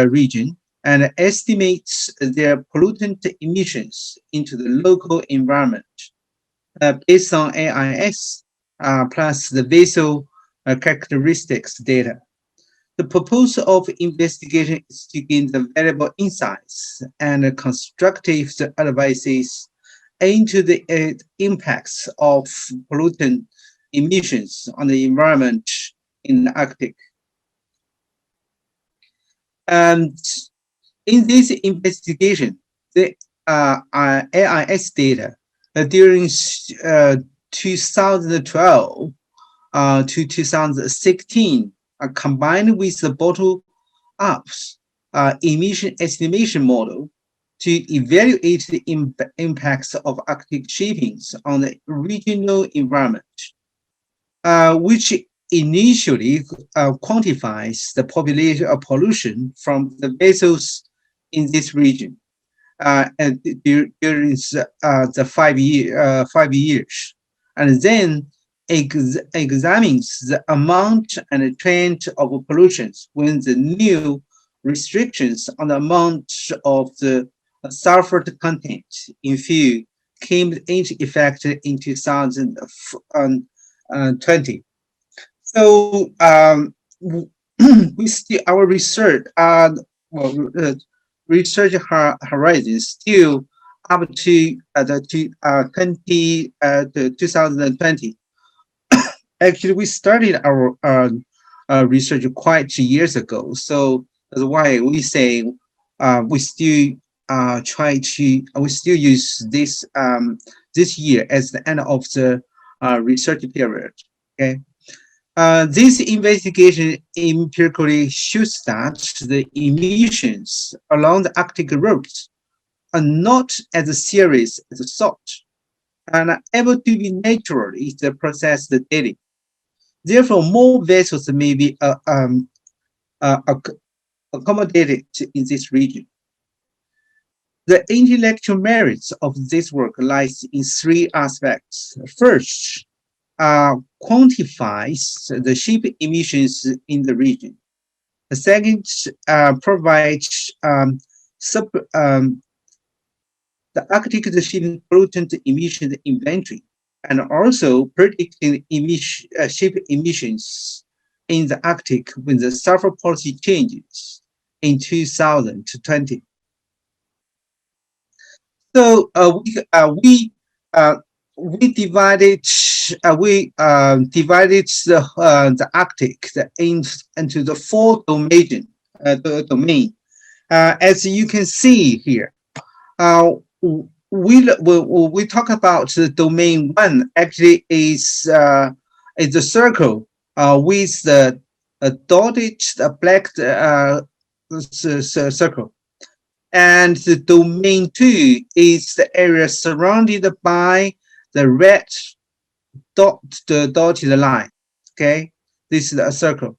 region and estimates their pollutant emissions into the local environment based on AIS plus the vessel characteristics data. The purpose of investigation is to gain the valuable insights and constructive advices into the impacts of pollutant emissions on the environment in the Arctic. And in this investigation, the AIS data during 2012 to 2016 combined with the bottom-up emission estimation model to evaluate the impacts of Arctic shipping on the regional environment, which initially quantifies the population of pollution from the vessels in this region during the 5 years, and then examines the amount and the trend of pollution when the new restrictions on the amount of the sulfur content in fuel came into effect in 2020. So our research research horizon still up to 2020. Actually, we started our research quite years ago. So that's why we say we still we still use this this year as the end of the research period. Okay. This investigation empirically shows that the emissions along the Arctic routes are not as a series as thought and are able to be naturally processed daily. Therefore, more vessels may be accommodated in this region. The intellectual merits of this work lies in three aspects. First, quantifies the ship emissions in the region. The second, provides the Arctic shipping pollutant emission inventory, and also predicting ship emissions in the Arctic when the sulfur policy changes in 2020. So we divided the Arctic into the four domain. As you can see here, we talk about the domain one. Actually, is a circle with the dotted black circle. And the domain two is the area surrounded by the red the dotted line. Okay, this is a circle.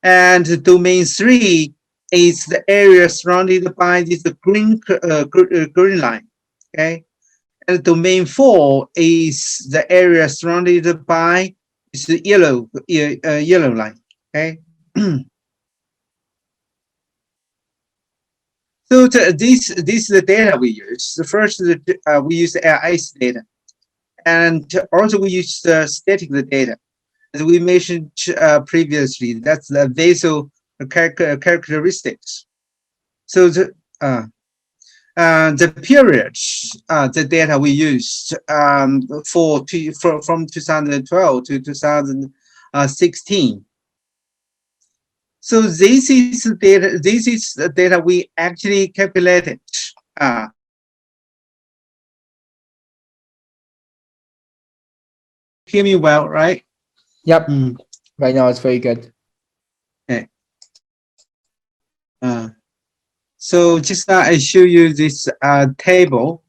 And the domain three is the area surrounded by this green line. Okay, and domain four is the area surrounded by this yellow line. Okay. So this is the data we use. The first, we use the ice data, and also we use the static data. As we mentioned previously, that's the vessel characteristics. So the periods, the data we used from 2012 to 2016. So this is the data. This is the data we actually calculated. Hear me well, right? Yep. Right now it's very good. Okay. So just I show you this table.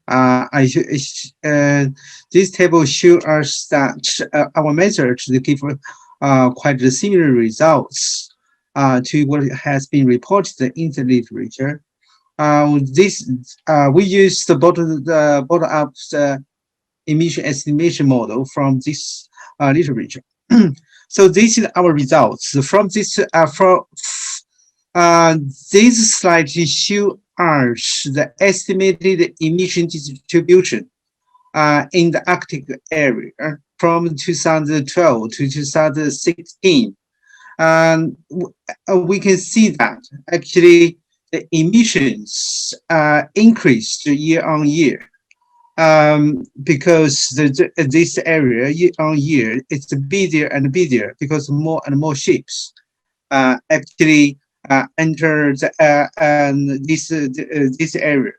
This table shows us that our methods give quite similar results to what has been reported in the literature. We use the bottom-up emission estimation model from this literature. So this is our results from this. This slide shows us the estimated emission distribution in the Arctic area from 2012 to 2016. And we can see that actually the emissions increased year on year because this area year on year it's busier and busier because more and more ships actually enter this area.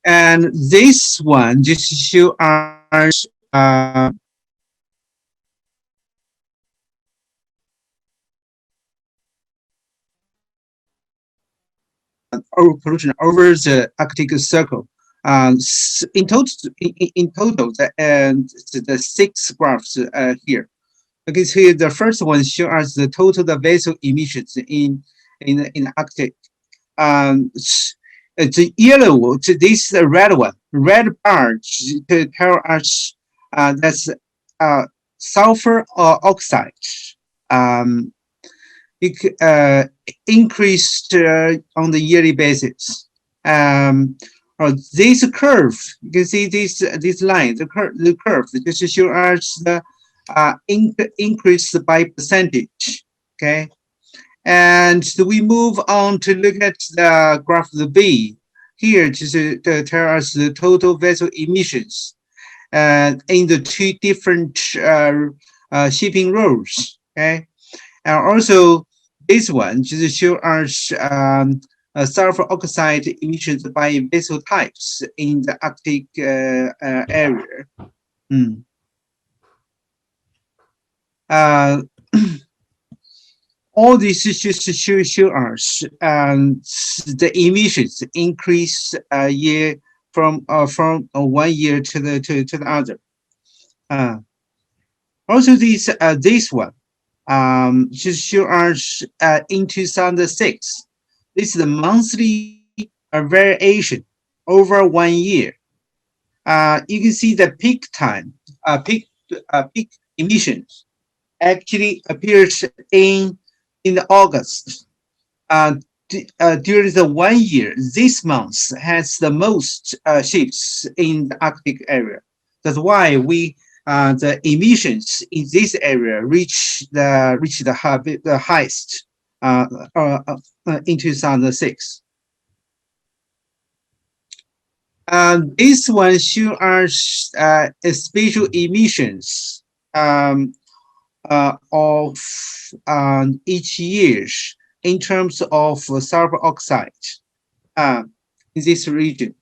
And this one just shows us pollution over the Arctic Circle. In total, the 6 graphs here. Okay, so here the first one shows us the total vessel emissions in the Arctic. The yellow, this is the red one. Red bar to tell us that's sulfur oxide. It increased on the yearly basis. This curve, you can see this line, the curve just shows us the increase by percentage. Okay, and we move on to look at the graph B. Here to tell us the total vessel emissions in the 2 different shipping routes. Okay, and also this one just shows us sulfur oxide emissions by vessel types in the Arctic area. All this just show us the emissions increase year from 1 year to the other. Also, this one just show us in 2006. This is the monthly variation over 1 year. You can see the peak time, peak emissions actually appears in August. During the 1 year, this month has the most ships in the Arctic area. That's why we the emissions in this area reach the highest in 2006. This one shows us spatial emissions of each year in terms of sulfur oxide in this region.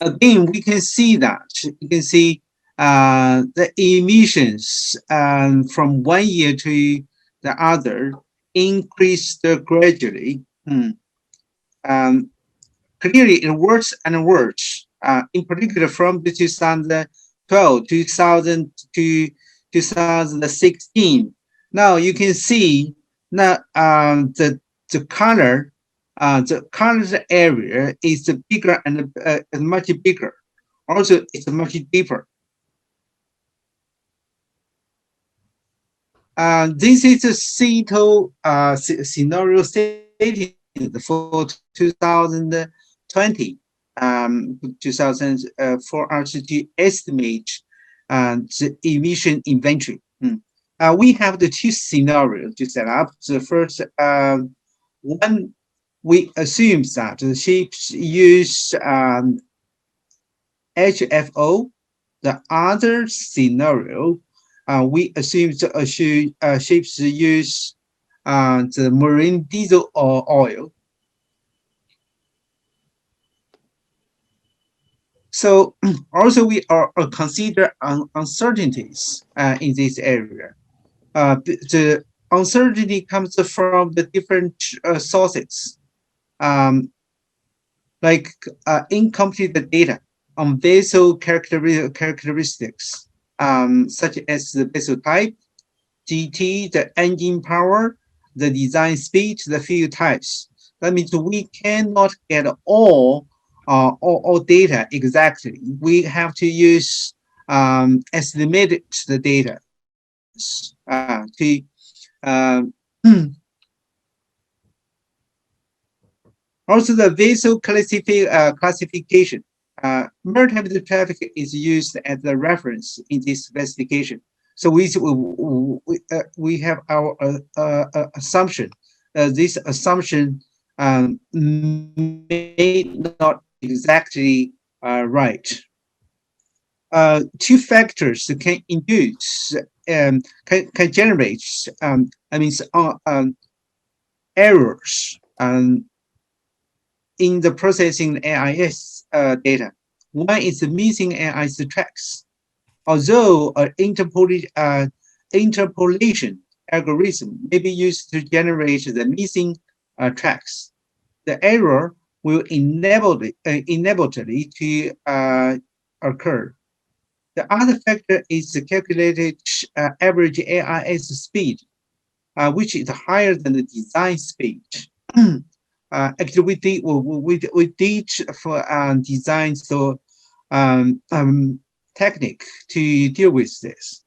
Again, we can see that you can see the emissions from one year to the other increased gradually. Clearly, it works and works. In particular, from 2012 to 2016. Now you can see that the color. The color area is bigger and much bigger. Also, it's much deeper. This is a CETO scenario stated for 2020, 2000 for us to estimate the emission inventory. We have the two scenarios to set up. The first one, we assume that the ships use HFO. The other scenario, we assume the ships use the marine diesel or oil. So also we are consider uncertainties in this area. The uncertainty comes from the different sources. Like incomplete data on vessel characteristics, such as the vessel type, GT, the engine power, the design speed, the fuel types. That means we cannot get all data exactly. We have to use estimated the data to also, the vessel classification. Maritime traffic is used as the reference in this specification. So we have our assumption. This assumption may not exactly right. Two factors can induce can generate errors in the processing AIS data. One is the missing AIS tracks. Although an interpolation algorithm may be used to generate the missing tracks, the error will inevitably to occur. The other factor is the calculated average AIS speed, which is higher than the design speed. Actually, we did for design technique to deal with this,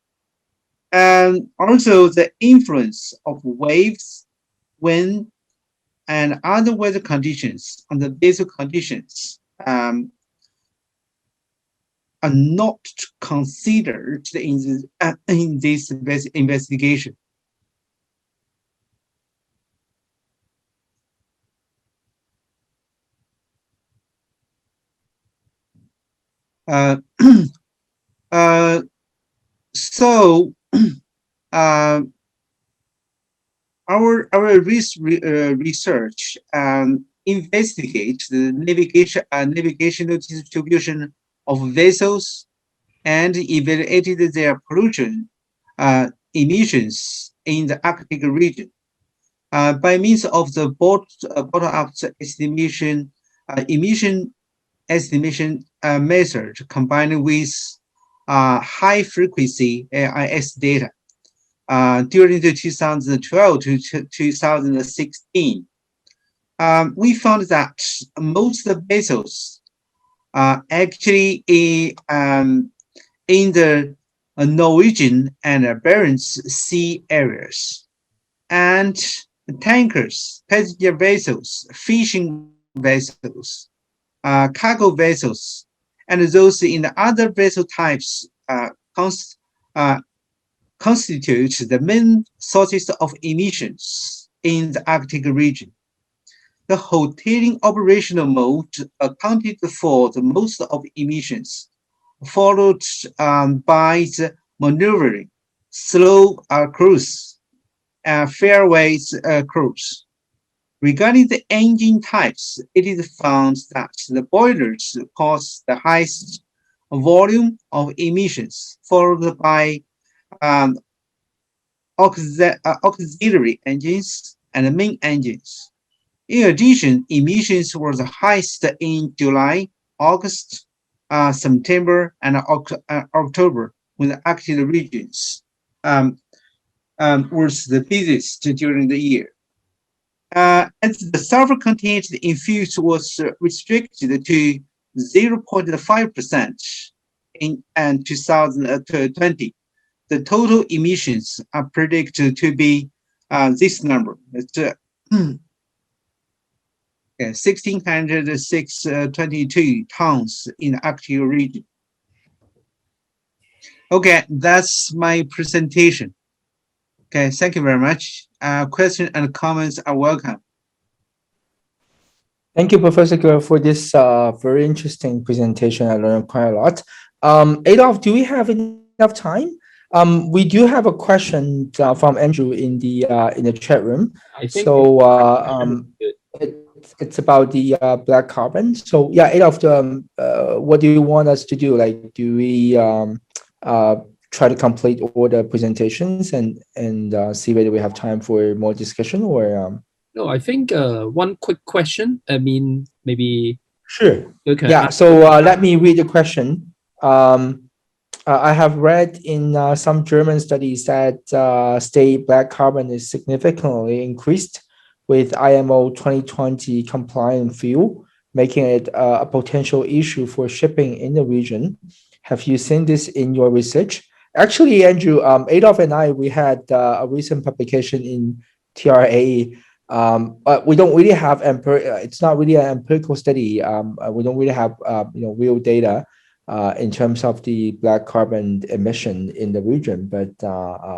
and also the influence of waves, wind, and other weather conditions on the vessel conditions are not considered in this investigation. So our research investigates the navigational distribution of vessels and evaluated their pollution emissions in the Arctic region by means of the bottom-up estimation emission estimation method combined with high-frequency AIS data during the 2012 to 2016. We found that most of the vessels are actually in the Norwegian and Barents Sea areas, and tankers, passenger vessels, fishing vessels, cargo vessels, and those in the other vessel types constitute the main sources of emissions in the Arctic region. The rotating operational mode accounted for the most of emissions, followed by the maneuvering, slow cruise, fairways cruise. Regarding the engine types, it is found that the boilers cause the highest volume of emissions, followed by auxiliary engines and main engines. In addition, emissions were the highest in July, August, September, and October, when the Arctic regions was the busiest during the year. As the sulfur content in fuels was restricted to 0.5% in 2020, the total emissions are predicted to be this number. It's 1,622 tons in the Arctic region. Okay, that's my presentation. Okay, thank you very much. Questions and comments are welcome. Thank you, Professor Ge, for this very interesting presentation. I learned quite a lot. Adolf, do we have enough time? We do have a question from Andrew in the chat room. I think so it's about the black carbon. So yeah, Adolf, what do you want us to do? Like, do we try to complete all the presentations and see whether we have time for more discussion, or No, I think one quick question. I mean, maybe. Sure. Okay. Yeah. So let me read the question. I have read in some German studies that state black carbon is significantly increased with IMO 2020 compliant fuel, making it a potential issue for shipping in the region. Have you seen this in your research? Actually, Andrew, Adolf and I, we had a recent publication in TRA, but we don't really have it's not really an empirical study. We don't really have real data in terms of the black carbon emission in the region, but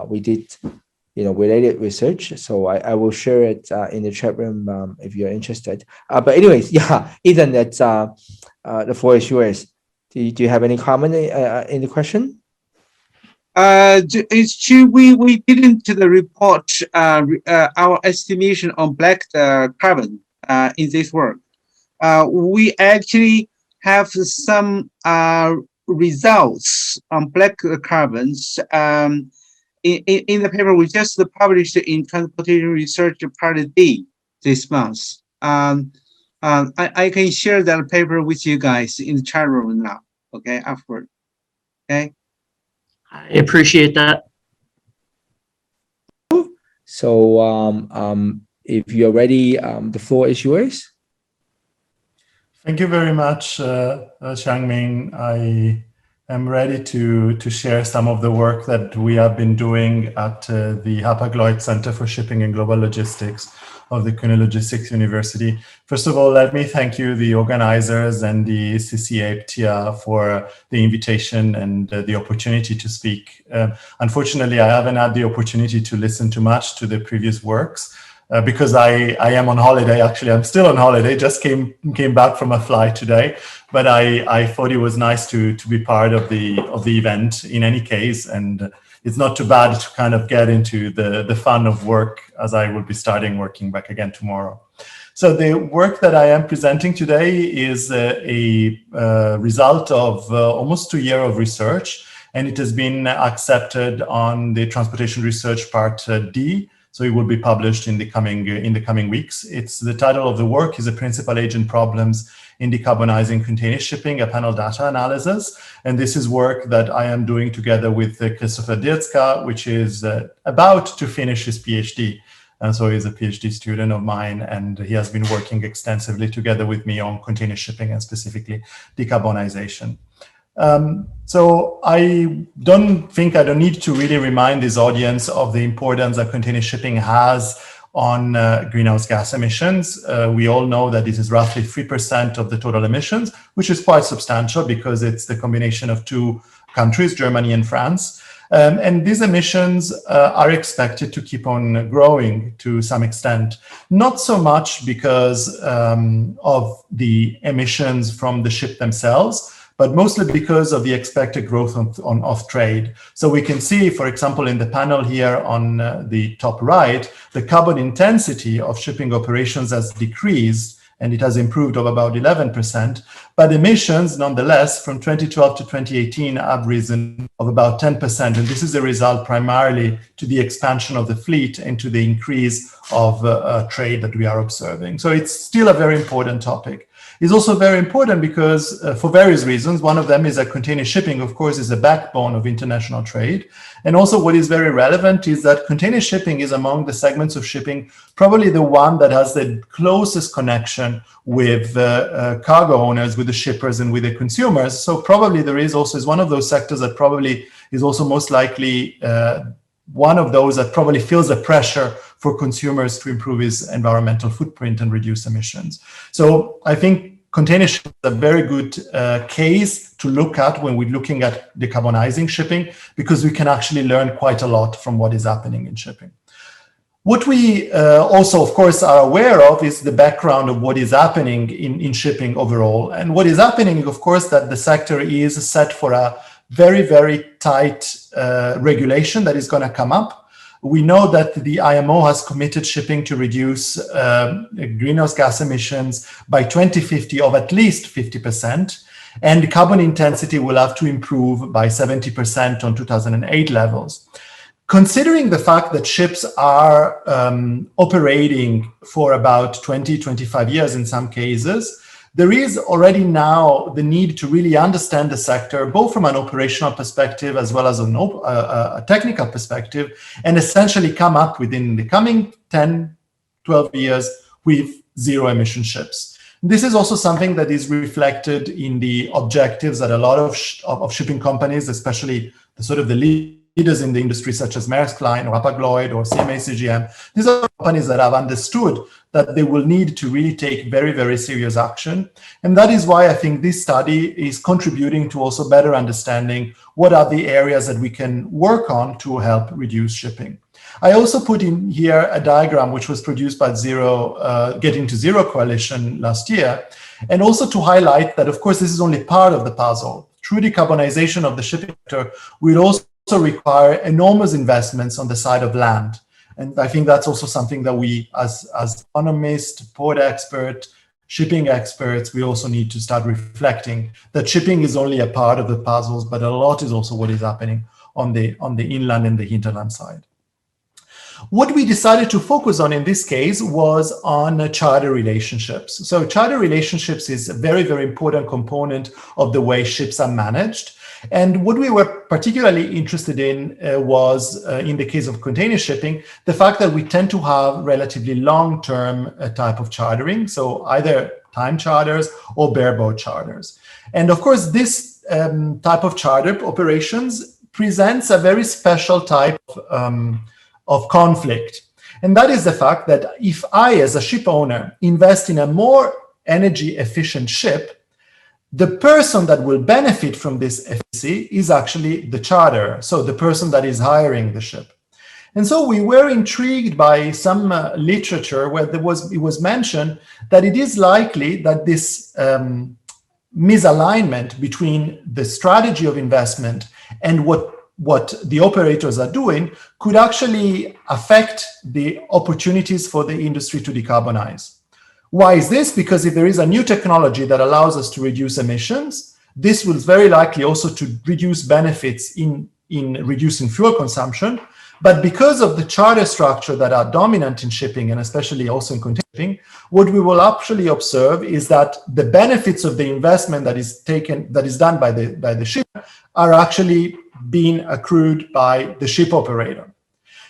we did related research. So I will share it in the chat room if you're interested. But anyways, yeah, Ethan, that's the floor is yours. Do you have any comment in the question? It's true. We didn't report our estimation on black carbon in this work. We actually have some results on black carbons in the paper we just published in Transportation Research Part D this month. I can share that paper with you guys in the chat room now. Okay, afterward. Okay. I appreciate that. So if you're ready, the floor is yours. Thank you very much, Changmin. I am ready to share some of the work that we have been doing at the Hapag-Lloyd Center for Shipping and Global Logistics of the Kuhn Logistics University. First of all, let me thank you, the organizers and the CCAPPTIA, for the invitation and the opportunity to speak. Unfortunately, I haven't had the opportunity to listen too much to the previous works because I am on holiday. Actually, I'm still on holiday, just came back from a flight today, but I thought it was nice to be part of the event in any case, and it's not too bad to kind of get into the fun of work, as I will be starting working back again tomorrow. So the work that I am presenting today is a result of almost 2 years of research, and it has been accepted on the Transportation Research Part D. So it will be published in the coming weeks. It's the title of the work is a Principal Agent Problems in Decarbonizing Container Shipping, a panel data analysis. And this is work that I am doing together with Christopher Dirtzka, which is about to finish his PhD. And so he's a PhD student of mine, and he has been working extensively together with me on container shipping and specifically decarbonization. So I don't need to really remind this audience of the importance that container shipping has on greenhouse gas emissions. We all know that this is roughly 3% of the total emissions, which is quite substantial because it's the combination of two countries, Germany and France. And these emissions are expected to keep on growing to some extent, not so much because of the emissions from the ship themselves, but mostly because of the expected growth of trade. So we can see, for example, in the panel here on the top right, the carbon intensity of shipping operations has decreased, and it has improved of about 11%, but emissions, nonetheless, from 2012 to 2018 have risen of about 10%, and this is a result primarily to the expansion of the fleet and to the increase of trade that we are observing. So it's still a very important topic. It's also very important because for various reasons. One of them is that container shipping, of course, is the backbone of international trade. And also what is very relevant is that container shipping is among the segments of shipping, probably the one that has the closest connection with cargo owners, with the shippers and with the consumers. So probably there is one of those sectors that probably is also most likely one of those that probably feels the pressure for consumers to improve his environmental footprint and reduce emissions. So I think container shipping is a very good case to look at when we're looking at decarbonizing shipping, because we can actually learn quite a lot from what is happening in shipping. What we also, of course, are aware of is the background of what is happening in shipping overall. And what is happening, of course, that the sector is set for a very, very tight regulation that is going to come up. We know that the IMO has committed shipping to reduce greenhouse gas emissions by 2050 of at least 50%, and carbon intensity will have to improve by 70% on 2008 levels. Considering the fact that ships are operating for about 20, 25 years in some cases, there is already now the need to really understand the sector, both from an operational perspective as well as a technical perspective, and essentially come up within the coming 10, 12 years with zero emission ships. This is also something that is reflected in the objectives that a lot of shipping companies, especially the leaders in the industry such as Maersk Line or Hapag-Lloyd or CMA CGM, these are companies that have understood that they will need to really take very, very serious action. And that is why I think this study is contributing to also better understanding what are the areas that we can work on to help reduce shipping. I also put in here a diagram which was produced by Getting to Zero Coalition last year, and also to highlight that, of course, this is only part of the puzzle. True decarbonization of the shipping sector will also require enormous investments on the side of land. And I think that's also something that we, as economists, port experts, shipping experts, we also need to start reflecting that shipping is only a part of the puzzles, but a lot is also what is happening on the inland and the hinterland side. What we decided to focus on in this case was on charter relationships. So charter relationships is a very, very important component of the way ships are managed. And what we were particularly interested in was, in the case of container shipping, the fact that we tend to have relatively long-term type of chartering, so either time charters or bareboat charters. And of course, this type of charter operations presents a very special type of conflict. And that is the fact that if I, as a ship owner, invest in a more energy efficient ship, the person that will benefit from this efficiency is actually the charterer, so the person that is hiring the ship. And so we were intrigued by some literature where it was mentioned that it is likely that this misalignment between the strategy of investment and what the operators are doing could actually affect the opportunities for the industry to decarbonize. Why is this? Because if there is a new technology that allows us to reduce emissions, this will very likely also to reduce benefits in reducing fuel consumption. But because of the charter structure that are dominant in shipping, and especially also in container shipping, what we will actually observe is that the benefits of the investment that is done by the ship are actually being accrued by the ship operator.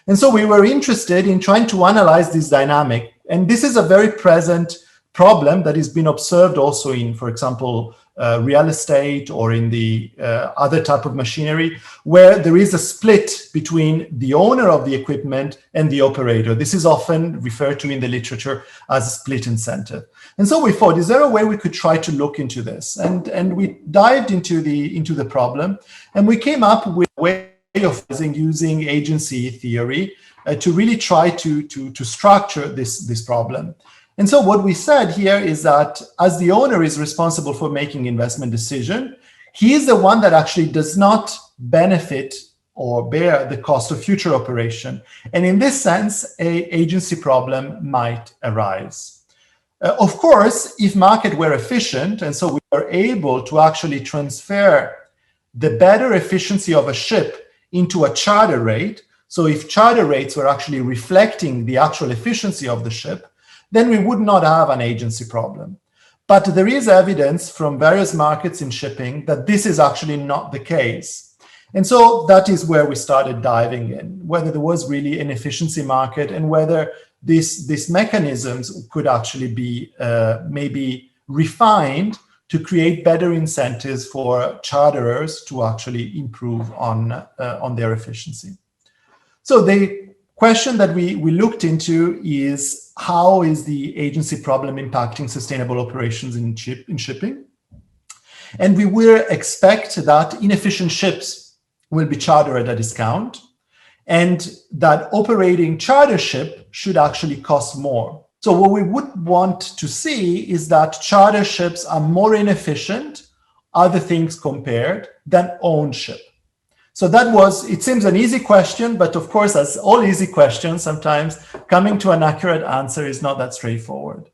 And so we were interested in trying to analyze this dynamic. And this is a very present problem that has been observed also in, for example, real estate or in the other type of machinery, where there is a split between the owner of the equipment and the operator. This is often referred to in the literature as a split incentive. And so we thought, is there a way we could try to look into this? And we dived into the problem, and we came up with a way of using agency theory to really try to structure this problem. And so what we said here is that as the owner is responsible for making investment decision, he is the one that actually does not benefit or bear the cost of future operation. And in this sense, an agency problem might arise. Of course, if market were efficient, and so we were able to actually transfer the better efficiency of a ship into a charter rate, so if charter rates were actually reflecting the actual efficiency of the ship, then we would not have an agency problem. But there is evidence from various markets in shipping that this is actually not the case. And so that is where we started diving in, whether there was really an efficiency market and whether these mechanisms could actually be maybe refined to create better incentives for charterers to actually improve on their efficiency. So the question that we looked into is, how is the agency problem impacting sustainable operations in shipping? And we will expect that inefficient ships will be chartered at a discount, and that operating charter ship should actually cost more. So what we would want to see is that charter ships are more inefficient, other things compared, than owned ship. So that was, it seems an easy question, but of course, as all easy questions, sometimes coming to an accurate answer is not that straightforward.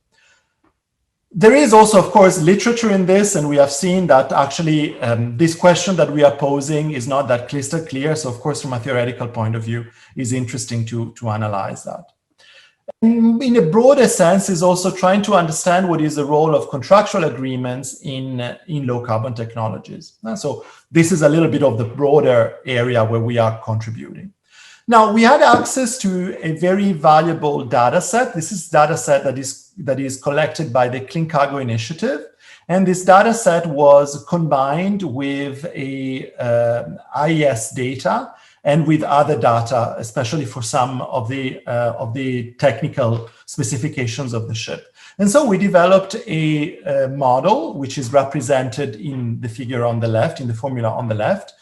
There is also, of course, literature in this, and we have seen that actually this question that we are posing is not that crystal clear. So of course, from a theoretical point of view, is interesting to analyze that. In a broader sense, is also trying to understand what is the role of contractual agreements in low carbon technologies. So this is a little bit of the broader area where we are contributing. Now, we had access to a very valuable data set. This is data set that is collected by the Clean Cargo Initiative. And this data set was combined with a IES data and with other data, especially for some of the technical specifications of the ship. And so we developed a model, which is represented in the figure on the left, in the formula on the left,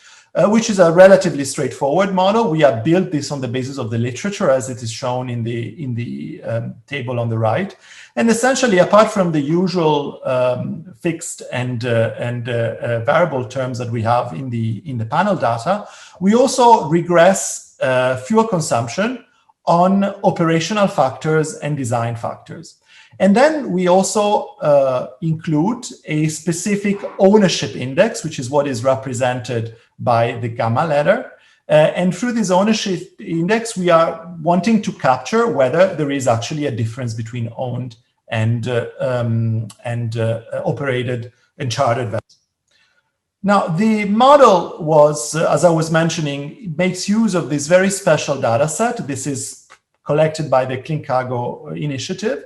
which is a relatively straightforward model. We have built this on the basis of the literature, as it is shown in the table on the right. And essentially, apart from the usual fixed and variable terms that we have in the panel data, we also regress fuel consumption on operational factors and design factors. And then we also include a specific ownership index, which is what is represented by the gamma letter. And through this ownership index, we are wanting to capture whether there is actually a difference between owned and operated and chartered vessels. Now, the model was, as I was mentioning, makes use of this very special data set. This is collected by the Clean Cargo Initiative.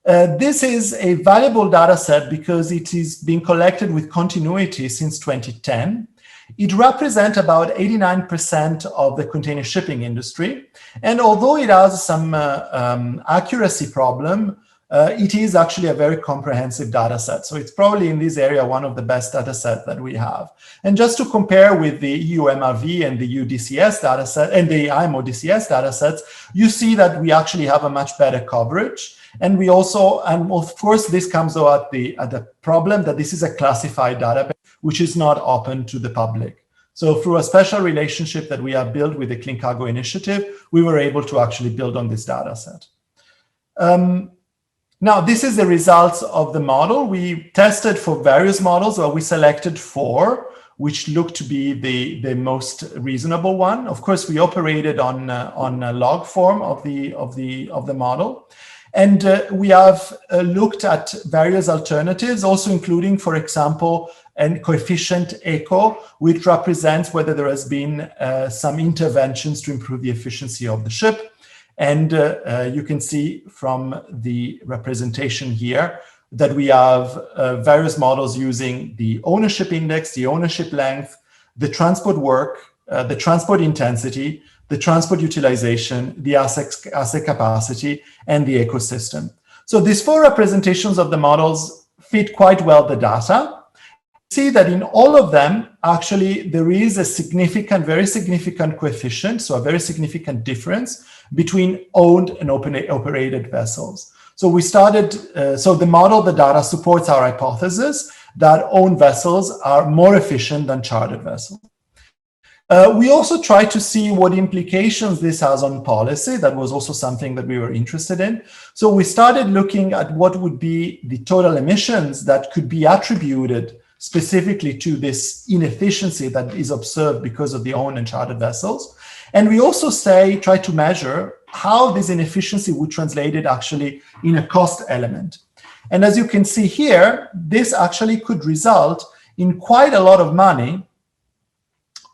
This is a valuable data set because it is being collected with continuity since 2010. It represents about 89% of the container shipping industry. And although it has some accuracy problem, it is actually a very comprehensive data set. So it's probably in this area one of the best data sets that we have. And just to compare with the EU MRV and the EU DCS data set and the IMO DCS data sets, you see that we actually have a much better coverage. And we also, and of course, this comes at the problem that this is a classified database, which is not open to the public. So through a special relationship that we have built with the Clean Cargo Initiative, we were able to actually build on this data set. Now, this is the results of the model. We tested for various models, or we selected 4, which looked to be the most reasonable one. Of course, we operated on a log form of the model. And we have looked at various alternatives, also including, for example, a coefficient echo, which represents whether there has been some interventions to improve the efficiency of the ship. And you can see from the representation here that we have various models using the ownership index, the ownership length, the transport work, the transport intensity, the transport utilization, the asset capacity, and the ecosystem. So these 4 representations of the models fit quite well the data. See that in all of them, actually, there is a significant, very significant coefficient, so a very significant difference between owned and operated vessels. So we started, so the model, the data supports our hypothesis that owned vessels are more efficient than chartered vessels. We also tried to see what implications this has on policy. That was also something that we were interested in. So we started looking at what would be the total emissions that could be attributed specifically to this inefficiency that is observed because of the owned and chartered vessels. And we also try to measure how this inefficiency would translate it actually in a cost element. And as you can see here, this actually could result in quite a lot of money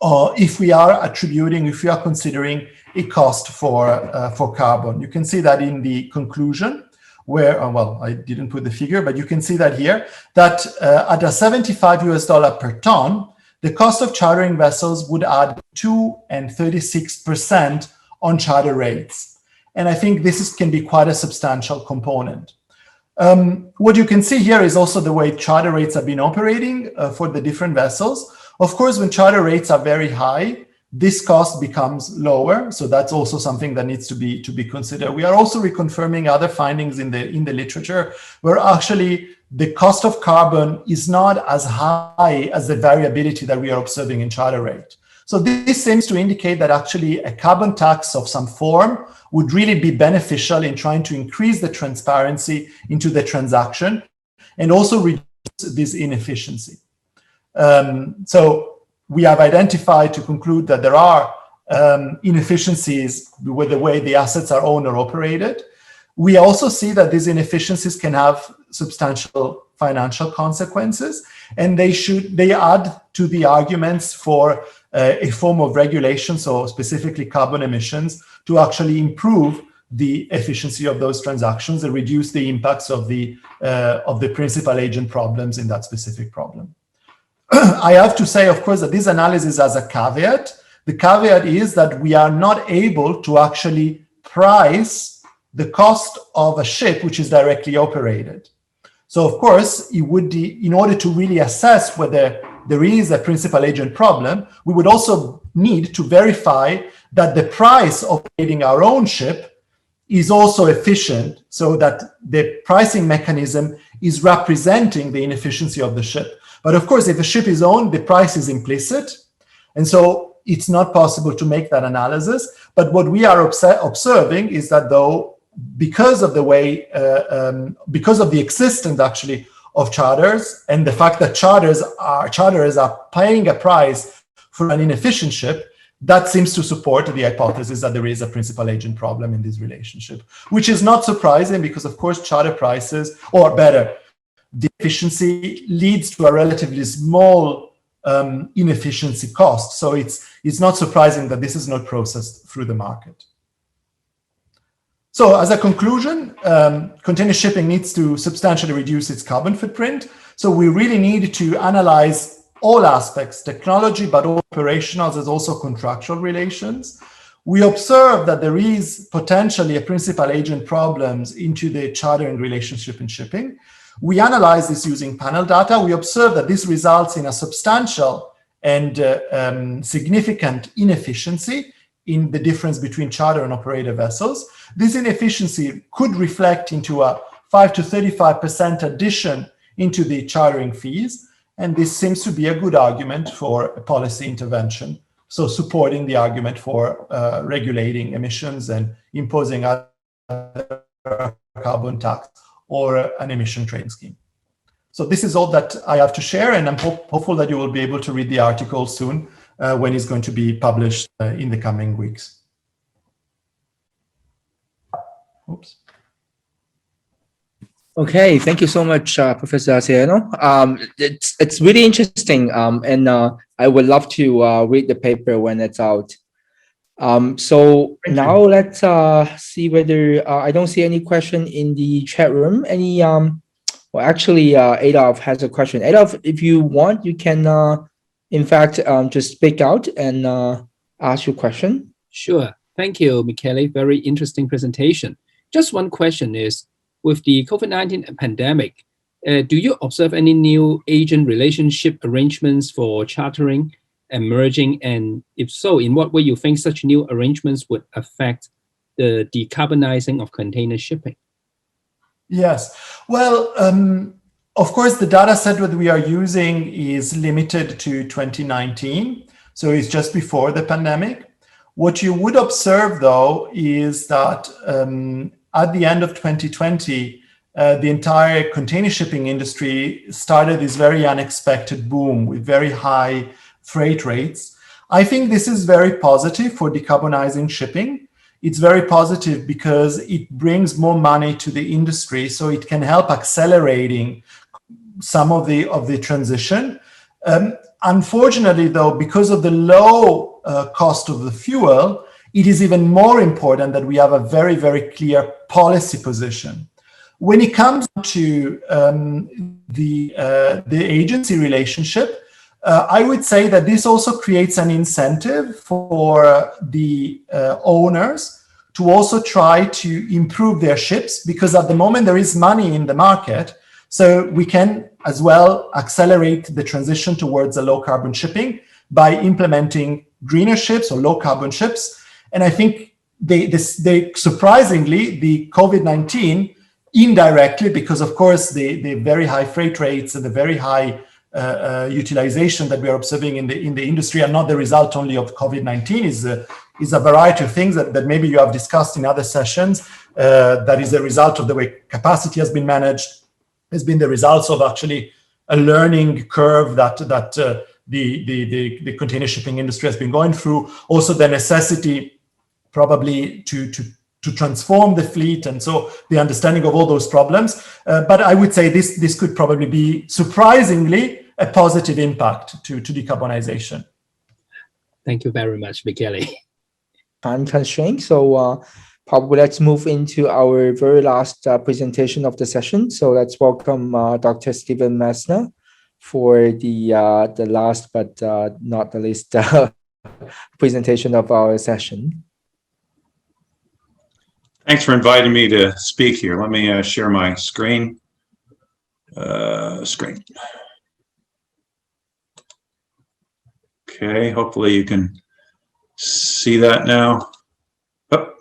if we are considering a cost for carbon. You can see that in the conclusion where, well, I didn't put the figure, but you can see that here, that at a $75 per ton, the cost of chartering vessels would add 2 and 36% on charter rates. And I think this can be quite a substantial component. What you can see here is also the way charter rates have been operating for the different vessels. Of course, when charter rates are very high, this cost becomes lower. So that's also something that needs to be considered. We are also reconfirming other findings in the literature where actually the cost of carbon is not as high as the variability that we are observing in charter rate. So this seems to indicate that actually a carbon tax of some form would really be beneficial in trying to increase the transparency into the transaction and also reduce this inefficiency. So we have identified to conclude that there are inefficiencies with the way the assets are owned or operated. We also see that these inefficiencies can have substantial financial consequences, and they add to the arguments for a form of regulation, so specifically carbon emissions, to actually improve the efficiency of those transactions and reduce the impacts of the principal agent problems in that specific problem. I have to say, of course, that this analysis has a caveat. The caveat is that we are not able to actually price the cost of a ship which is directly operated. So, of course, it would be, in order to really assess whether there is a principal agent problem, we would also need to verify that the price of operating our own ship is also efficient, so that the pricing mechanism is representing the inefficiency of the ship. But of course, if a ship is owned, the price is implicit. And so it's not possible to make that analysis. But what we are observing is that though, because of the way, because of the existence actually of charters and the fact that charters are paying a price for an inefficient ship, that seems to support the hypothesis that there is a principal agent problem in this relationship, which is not surprising because of course charter prices, or better, the efficiency leads to a relatively small inefficiency cost. So it's not surprising that this is not processed through the market. So as a conclusion, container shipping needs to substantially reduce its carbon footprint. So we really need to analyze all aspects, technology, but all operational, as also contractual relations. We observe that there is potentially a principal agent problems into the chartering relationship in shipping. We analyze this using panel data. We observe that this results in a substantial and significant inefficiency in the difference between charter and operated vessels. This inefficiency could reflect into a 5 to 35% addition into the chartering fees. And this seems to be a good argument for a policy intervention. So supporting the argument for regulating emissions and imposing a carbon tax or an emission trading scheme. So this is all that I have to share, and I'm hopeful that you will be able to read the article soon when it's going to be published in the coming weeks. Oops. Okay, thank you so much, Professor Acciaro. It's really interesting, and I would love to read the paper when it's out. So now let's see whether I don't see any question in the chat room. Any Well, actually, Adolf has a question. Adolf, if you want, you can, in fact, just speak out and ask your question. Sure. Thank you, Michele. Very interesting presentation. Just one question is, with the COVID-19 pandemic, do you observe any new agent relationship arrangements for chartering emerging? And if so, in what way you think such new arrangements would affect the decarbonizing of container shipping? Yes. Well, of course, the data set that we are using is limited to 2019. So it's just before the pandemic. What you would observe, though, is that at the end of 2020, the entire container shipping industry started this very unexpected boom with very high freight rates. I think this is very positive for decarbonizing shipping. It's very positive because it brings more money to the industry, so it can help accelerating some of the transition. Unfortunately, though, because of the low cost of the fuel, it is even more important that we have a very, very clear policy position. When it comes to the agency relationship, I would say that this also creates an incentive for the owners to also try to improve their ships, because at the moment there is money in the market. So we can as well accelerate the transition towards a low carbon shipping by implementing greener ships or low carbon ships. And I think they surprisingly, the COVID-19 indirectly, because of course the very high freight rates and the very high utilization that we are observing in the industry are not the result only of COVID-19, is a variety of things that maybe you have discussed in other sessions. That is a result of the way capacity has been managed, has been the results of actually a learning curve that the container shipping industry has been going through. Also the necessity probably to transform the fleet, and so the understanding of all those problems. But I would say this could probably be surprisingly a positive impact to decarbonization. Thank you very much, Michele. Time constraint, so probably let's move into our very last presentation of the session. So let's welcome Dr. Stephen Messner for the last but not the least presentation of our session. Thanks for inviting me to speak here. Let me share my screen. Okay, hopefully you can see that now. Oh.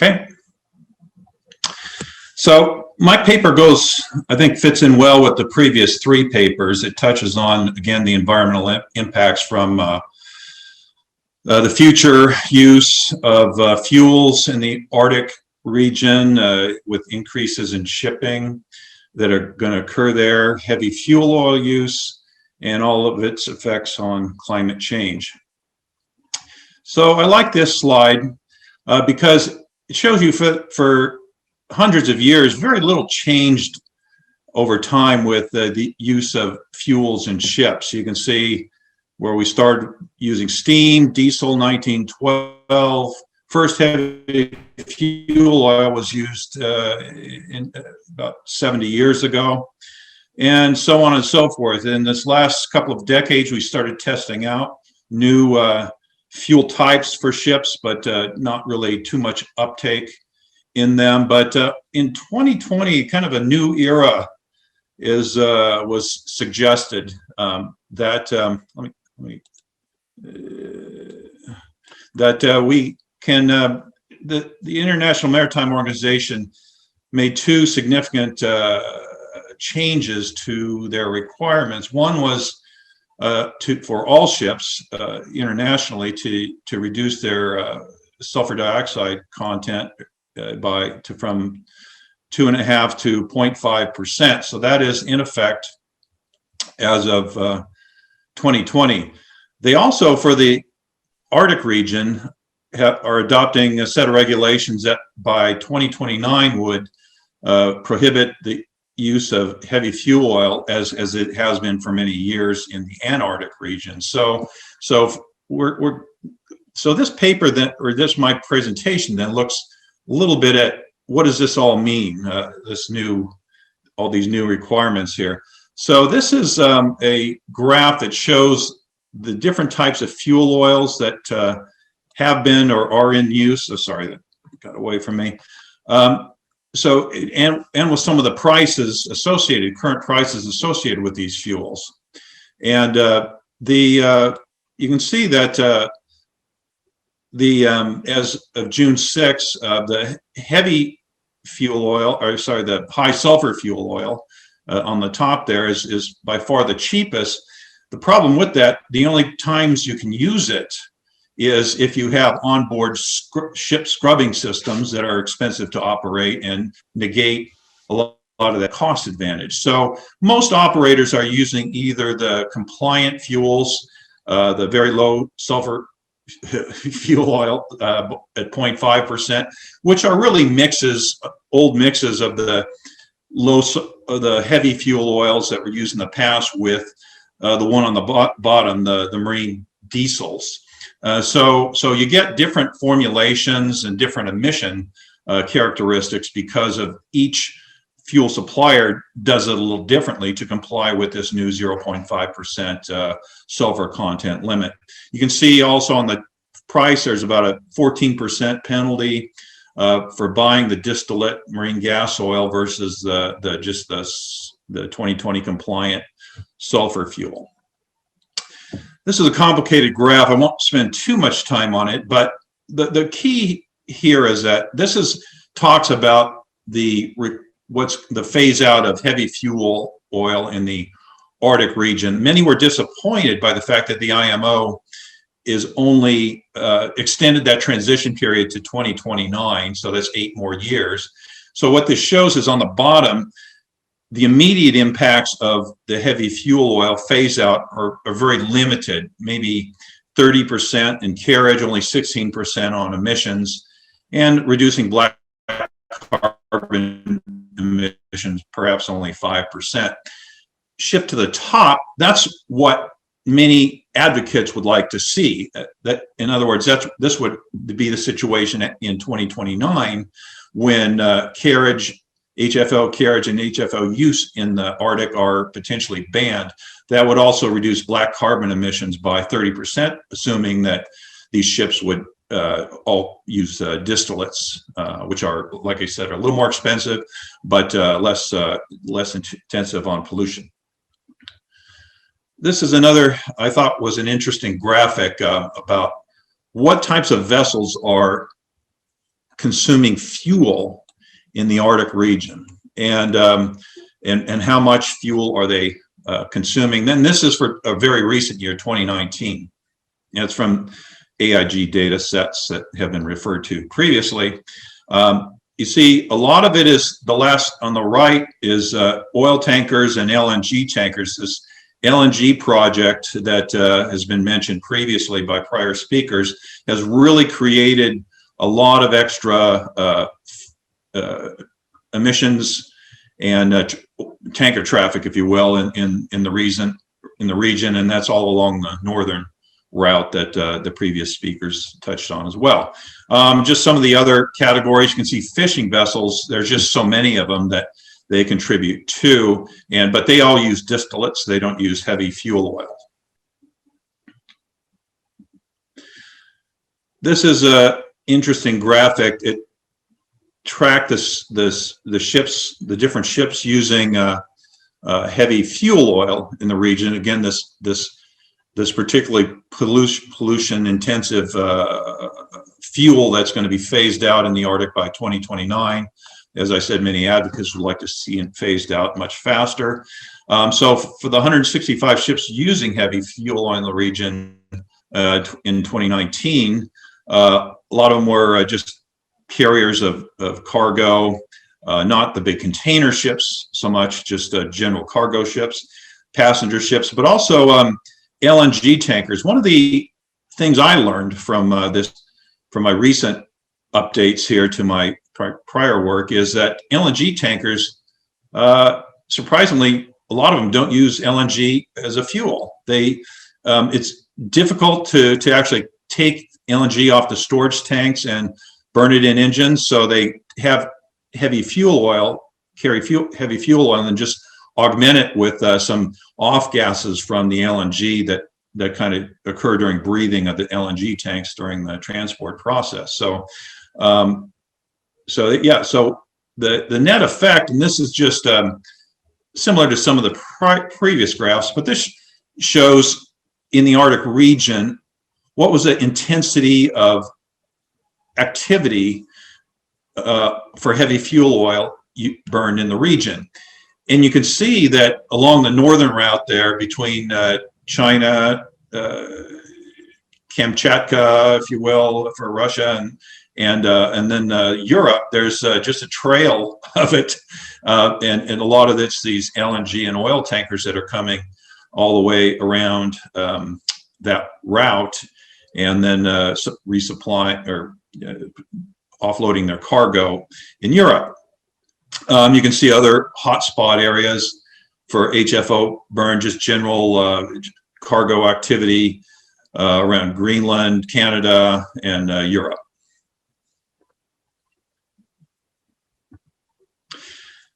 Okay. So my paper goes, I think, fits in well with the previous three papers. It touches on, again, the environmental impacts from the future use of fuels in the Arctic region with increases in shipping that are going to occur there, heavy fuel oil use, and all of its effects on climate change. So I like this slide because it shows you for hundreds of years, very little changed over time with the use of fuels in ships. You can see where we started using steam, diesel, 1912. First heavy fuel oil was used in about 70 years ago, and so on and so forth. In this last couple of decades, we started testing out new fuel types for ships, but not really too much uptake in them. But in 2020, kind of a new era was suggested that we can. The International Maritime Organization made two significant changes to their requirements. One was for all ships internationally to reduce their sulfur dioxide content from 2.5% to 0.5%. So that is in effect as of 2020. They also, for the Arctic region, are adopting a set of regulations that by 2029 would prohibit the use of heavy fuel oil as it has been for many years in the Antarctic region. So this paper then, or this my presentation then looks a little bit at what does this all mean? All these new requirements here. So this is a graph that shows the different types of fuel oils that have been or are in use. Oh, sorry, that got away from me. So with some of the prices associated, current prices associated with these fuels, and you can see that as of June 6, the heavy fuel oil, or sorry, the high sulfur fuel oil on the top there is by far the cheapest. The problem with that, the only times you can use it is if you have onboard ship scrubbing systems that are expensive to operate and negate a lot of that cost advantage. So most operators are using either the compliant fuels, the very low sulfur fuel oil at 0.5%, which are really old mixes of the heavy fuel oils that were used in the past with the one on the bottom, the marine diesels. So you get different formulations and different emission characteristics because of each fuel supplier does it a little differently to comply with this new 0.5% sulfur content limit. You can see also on the price, there's about a 14% penalty for buying the distillate marine gas oil versus the 2020 compliant sulfur fuel. This is a complicated graph. I won't spend too much time on it, but the key here is that this talks about what's the phase out of heavy fuel oil in the Arctic region. Many were disappointed by the fact that the IMO is only extended that transition period to 2029, so that's 8 more years. So what this shows is on the bottom, the immediate impacts of the heavy fuel oil phase out are very limited, maybe 30% in carriage, only 16% on emissions, and reducing black carbon emissions, perhaps only 5%. Shift to the top, that's what many advocates would like to see. That, in other words, this would be the situation in 2029 when HFO carriage and HFO use in the Arctic are potentially banned. That would also reduce black carbon emissions by 30%, assuming that these ships would all use distillates, which are, like I said, are a little more expensive, but less intensive on pollution. This is another, I thought was an interesting graphic about what types of vessels are consuming fuel in the Arctic region, and how much fuel are they consuming. Then this is for a very recent year, 2019. And it's from AIG data sets that have been referred to previously. You see, a lot of it is the last on the right is oil tankers and LNG tankers. This LNG project that has been mentioned previously by prior speakers has really created a lot of extra emissions and tanker traffic, if you will, in the region, and that's all along the northern route that the previous speakers touched on as well. Just some of the other categories, you can see fishing vessels. There's just so many of them that they contribute to, but they all use distillates. They don't use heavy fuel oil. This is a interesting graphic. It tracked the different ships using heavy fuel oil in the region. Again, this particularly pollution intensive fuel that's going to be phased out in the Arctic by 2029. As I said, many advocates would like to see it phased out much faster. So for the 165 ships using heavy fuel oil in the region in 2019, a lot of them were just carriers of cargo, not the big container ships so much, just general cargo ships, passenger ships, but also LNG tankers. One of the things I learned from this from my recent updates here to my prior work is that LNG tankers, surprisingly, a lot of them don't use LNG as a fuel. It's difficult to actually take LNG off the storage tanks and burn it in engines, so they have heavy fuel oil, heavy fuel oil, and just augment it with some off gases from the LNG that kind of occur during breathing of the LNG tanks during the transport process. So, so the net effect, and this is just similar to some of the previous graphs, but this shows in the Arctic region what was the intensity of activity for heavy fuel oil burned in the region. And you can see that along the northern route there between China, Kamchatka, if you will, for Russia, and then Europe, there's just a trail of it. And a lot of it's these LNG and oil tankers that are coming all the way around that route, and then resupplying or offloading their cargo in Europe. You can see other hotspot areas for HFO burn, just general cargo activity around Greenland, Canada, and Europe.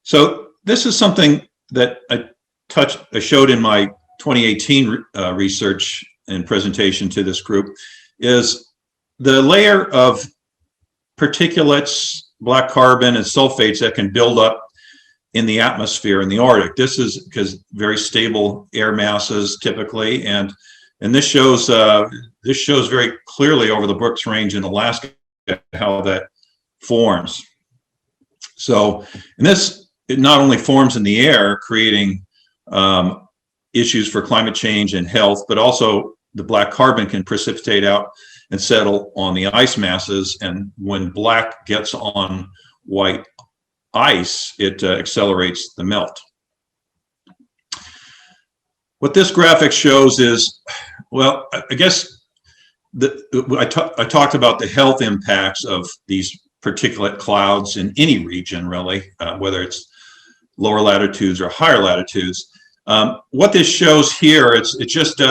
So this is something that I showed in my 2018 research and presentation to this group, is the layer of particulates, black carbon, and sulfates that can build up in the atmosphere in the Arctic. This is because very stable air masses typically, and this shows very clearly over the Brooks Range in Alaska how that forms. So, and it not only forms in the air, creating issues for climate change and health, but also the black carbon can precipitate out and settle on the ice masses. And when black gets on white ice, it accelerates the melt. What this graphic shows is, well, I guess I talked about the health impacts of these particulate clouds in any region, really, whether it's lower latitudes or higher latitudes. What this shows here, it's just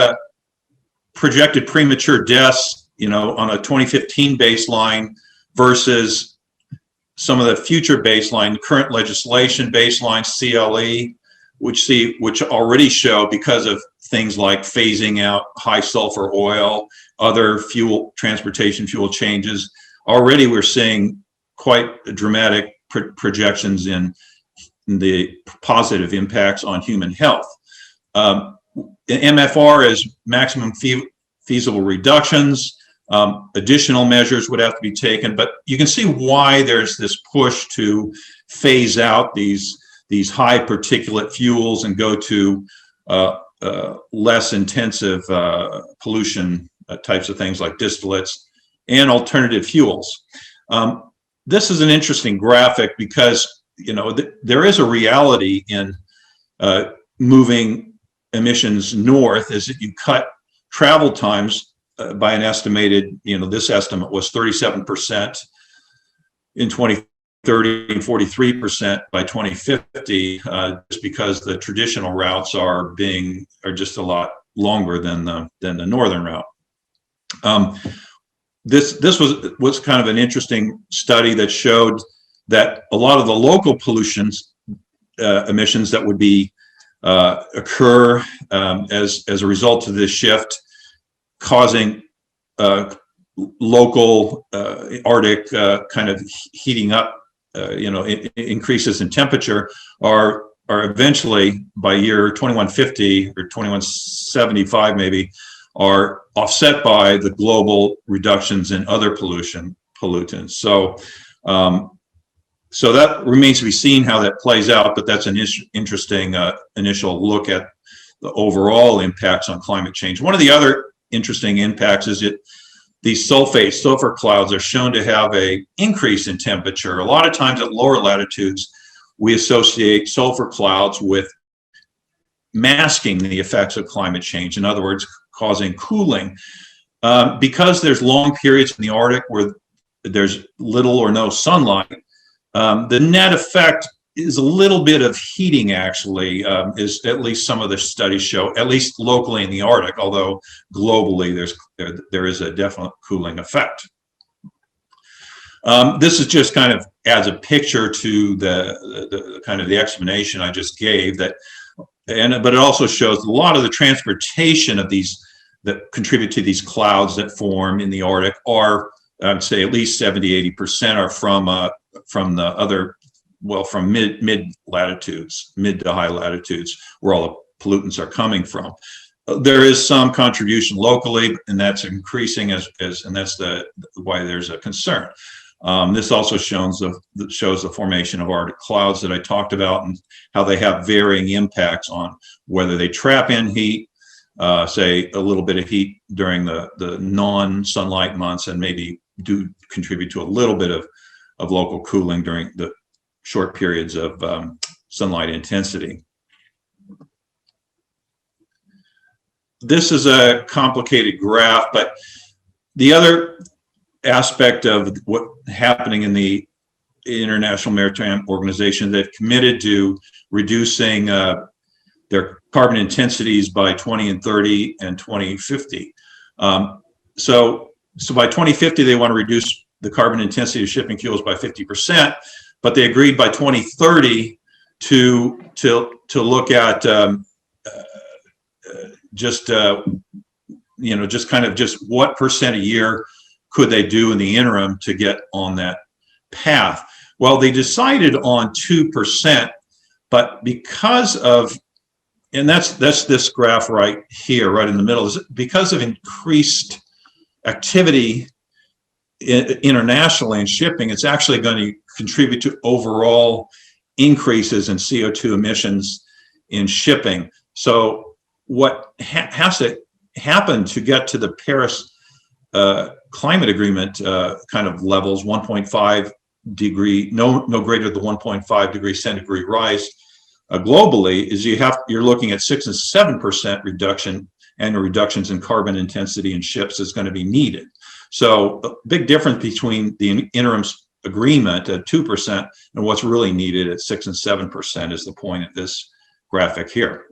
projected premature deaths, on a 2015 baseline versus some of the future baseline, current legislation baseline, CLE, which already show, because of things like phasing out high sulfur oil, other transportation fuel changes, already we're seeing quite dramatic projections in the positive impacts on human health. MFR is maximum feasible reductions. Additional measures would have to be taken, but you can see why there's this push to phase out these high particulate fuels and go to less intensive pollution types of things like distillates and alternative fuels. This is an interesting graphic because there is a reality in moving emissions north, is that you cut travel times by an estimated, this estimate was 37% in 2030 and 43% by 2050, just because the traditional routes are just a lot longer than the northern route. This was kind of an interesting study that showed that a lot of the local pollutions emissions that would be occur as a result of this shift, causing local Arctic kind of heating up, increases in temperature are eventually, by year 2150 or 2175 maybe, are offset by the global reductions in other pollutants. So that remains to be seen how that plays out, but that's an interesting initial look at the overall impacts on climate change. One of the other interesting impacts is that these sulfur clouds are shown to have an increase in temperature. A lot of times at lower latitudes, we associate sulfur clouds with masking the effects of climate change. In other words, causing cooling. Because there's long periods in the Arctic where there's little or no sunlight, the net effect is a little bit of heating, actually, is at least some of the studies show, at least locally in the Arctic, although globally there is a definite cooling effect. This is just kind of adds a picture to the kind of the explanation I just gave, but it also shows a lot of the transportation of these that contribute to these clouds that form in the Arctic are, I'd say at least 70–80% are from the other, well, from mid latitudes, mid to high latitudes, where all the pollutants are coming from. There is some contribution locally, and that's increasing and that's why there's a concern. This also shows the formation of Arctic clouds that I talked about and how they have varying impacts on whether they trap in heat, say a little bit of heat during the non-sunlight months, and maybe do contribute to a little bit of local cooling during the short periods of sunlight intensity. This is a complicated graph, but the other aspect of what's happening in the International Maritime Organization, they've committed to reducing their carbon intensities by 20 and 30 and 2050. So by 2050, they want to reduce the carbon intensity of shipping fuels by 50%, but they agreed by 2030 to look at just what percent a year could they do in the interim to get on that path. Well, they decided on 2%, but because of, and that's this graph right here, right in the middle, is because of increased activity internationally in shipping, it's actually going to contribute to overall increases in CO2 emissions in shipping. So what has to happen to get to the Paris climate agreement kind of levels, 1.5 degree, no greater than 1.5 degree centigrade rise globally, is you're looking at 6 and 7% reduction, annual reductions in carbon intensity in ships is going to be needed. So a big difference between the interim agreement at 2% and what's really needed at 6 and 7% is the point of this graphic here.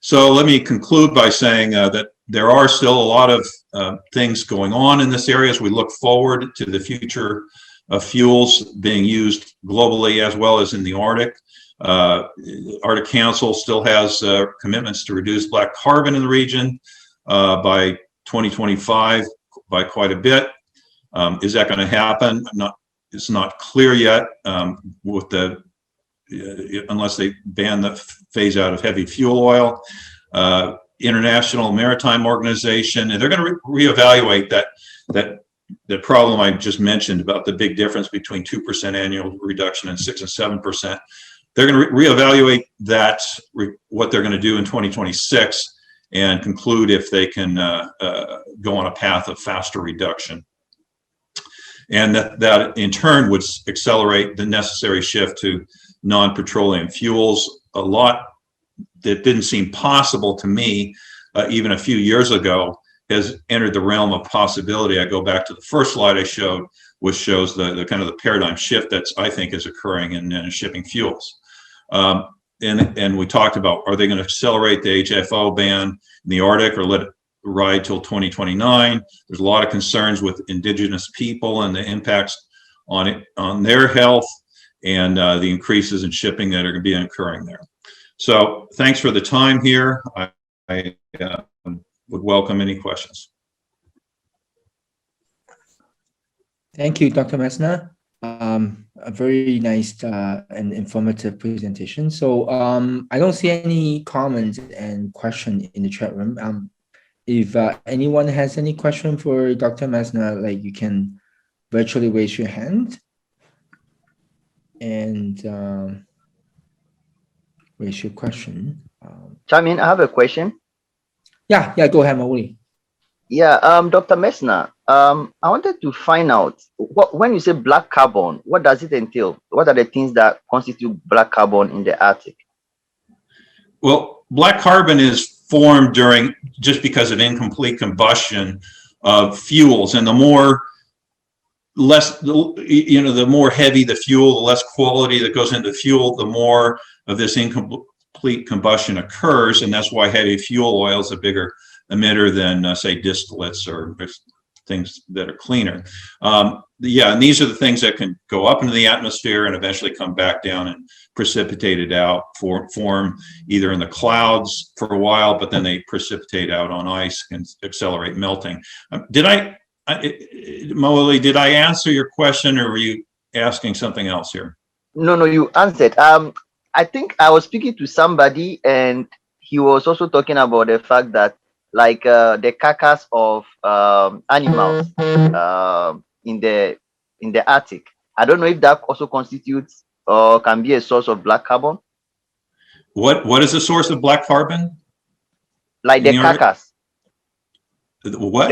So let me conclude by saying that there are still a lot of things going on in this area as we look forward to the future of fuels being used globally as well as in the Arctic. Arctic Council still has commitments to reduce black carbon in the region by 2025 by quite a bit. Is that going to happen? It's not clear yet with unless they ban the phase out of heavy fuel oil. International Maritime Organization, and they're going to reevaluate that problem I just mentioned about the big difference between 2% annual reduction and 6 and 7%. They're going to reevaluate that, what they're going to do in 2026, and conclude if they can go on a path of faster reduction. And that in turn would accelerate the necessary shift to non-petroleum fuels. A lot that didn't seem possible to me even a few years ago has entered the realm of possibility. I go back to the first slide I showed, which shows the kind of the paradigm shift that's, I think, is occurring in shipping fuels. And we talked about, are they going to accelerate the HFO ban in the Arctic or let it ride till 2029? There's a lot of concerns with indigenous people and the impacts on their health and the increases in shipping that are going to be occurring there. So thanks for the time here. I would welcome any questions. Thank you, Dr. Messner. A very nice and informative presentation. So I don't see any comments and questions in the chat room. If anyone has any question for Dr. Messner, like, you can virtually raise your hand and raise your question. Changmin, I have a question. Yeah, go ahead, Mauli. Yeah, Dr. Messner, I wanted to find out, when you say black carbon, what does it entail? What are the things that constitute black carbon in the Arctic? Well, black carbon is formed during, just because of incomplete combustion of fuels. And the more heavy the fuel, the less quality that goes into fuel, the more of this incomplete combustion occurs. And that's why heavy fuel oil is a bigger emitter than say distillates or things that are cleaner. Yeah, and these are the things that can go up into the atmosphere and eventually come back down and precipitate it out, form either in the clouds for a while, but then they precipitate out on ice and accelerate melting. Moali, did I answer your question, or were you asking something else here? No, you answered. I think I was speaking to somebody, and he was also talking about the fact that, like, the carcass of animals in the Arctic. I don't know if that also constitutes or can be a source of black carbon. What is the source of black carbon? Like the carcass. What?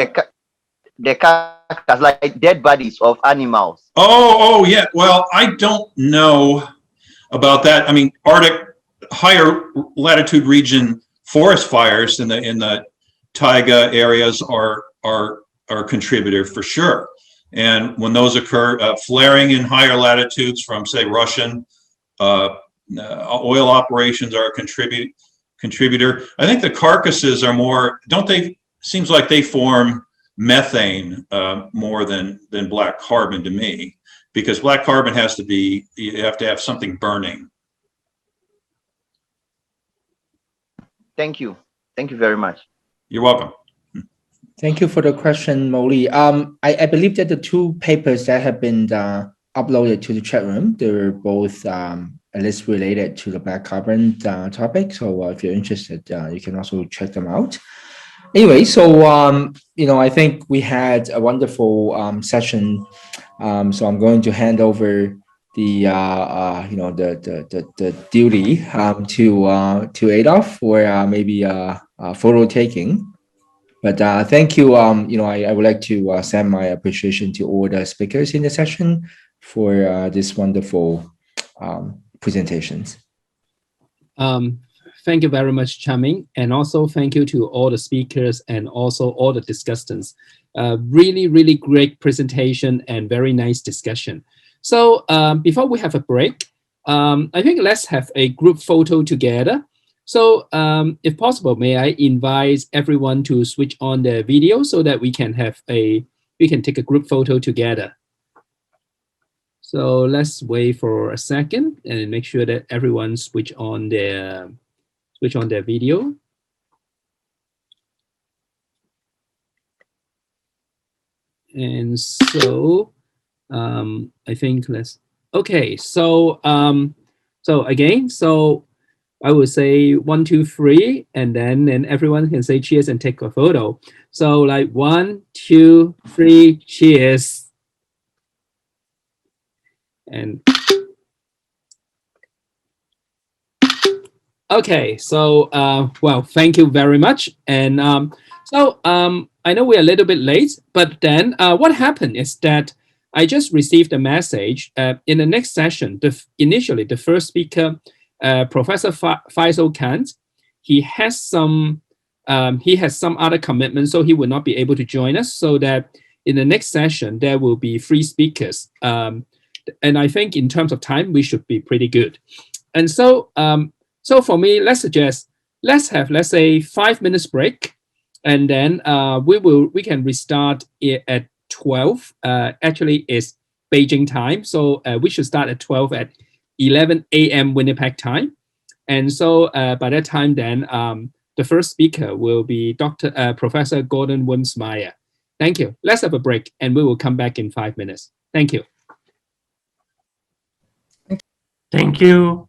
The carcass, like dead bodies of animals. Oh, yeah. Well, I don't know about that. I mean, Arctic, higher latitude region forest fires in the taiga areas are a contributor for sure. And when those occur, flaring in higher latitudes from, say, Russian oil operations are a contributor. I think the carcasses are more, seems like they form methane more than black carbon to me, because black carbon has to be, you have to have something burning. Thank you very much. You're welcome. Thank you for the question, Moali. I believe that the two papers that have been uploaded to the chat room, they're both at least related to the black carbon topic. So if you're interested, you can also check them out. Anyway, so I think we had a wonderful session. So I'm going to hand over the duty to Adolf for maybe photo taking. But thank you. I would like to send my appreciation to all the speakers in the session for this wonderful presentations. Thank you very much, Changmin, and also thank you to all the speakers and also all the discussants. Really, really great presentation and very nice discussion. So before we have a break, I think let's have a group photo together. So if possible, may I invite everyone to switch on their video so that we can take a group photo together. So let's wait for a second and make sure that everyone switch on their video. And so I think okay. So again, so I will say 1, 2, 3, and then everyone can say cheers and take a photo. So like 1, 2, 3, cheers. And okay, so well, thank you very much. And I know we're a little bit late, but then what happened is that I just received a message in the next session. Initially, the first speaker, Professor Faisal Kant, he has some other commitments, so he will not be able to join us. So that in the next session there will be 3 speakers, and I think in terms of time we should be pretty good. And so for me, let's say 5 minutes break, and then we can restart it at 12. Actually, it's Beijing time, so we should start at 12 at 11 a.m. Winnipeg time. And so by that time, then the first speaker will be Professor Gordon Wimsmeyer. Thank you. Let's have a break, and we will come back in 5 minutes. Thank you. Thank you.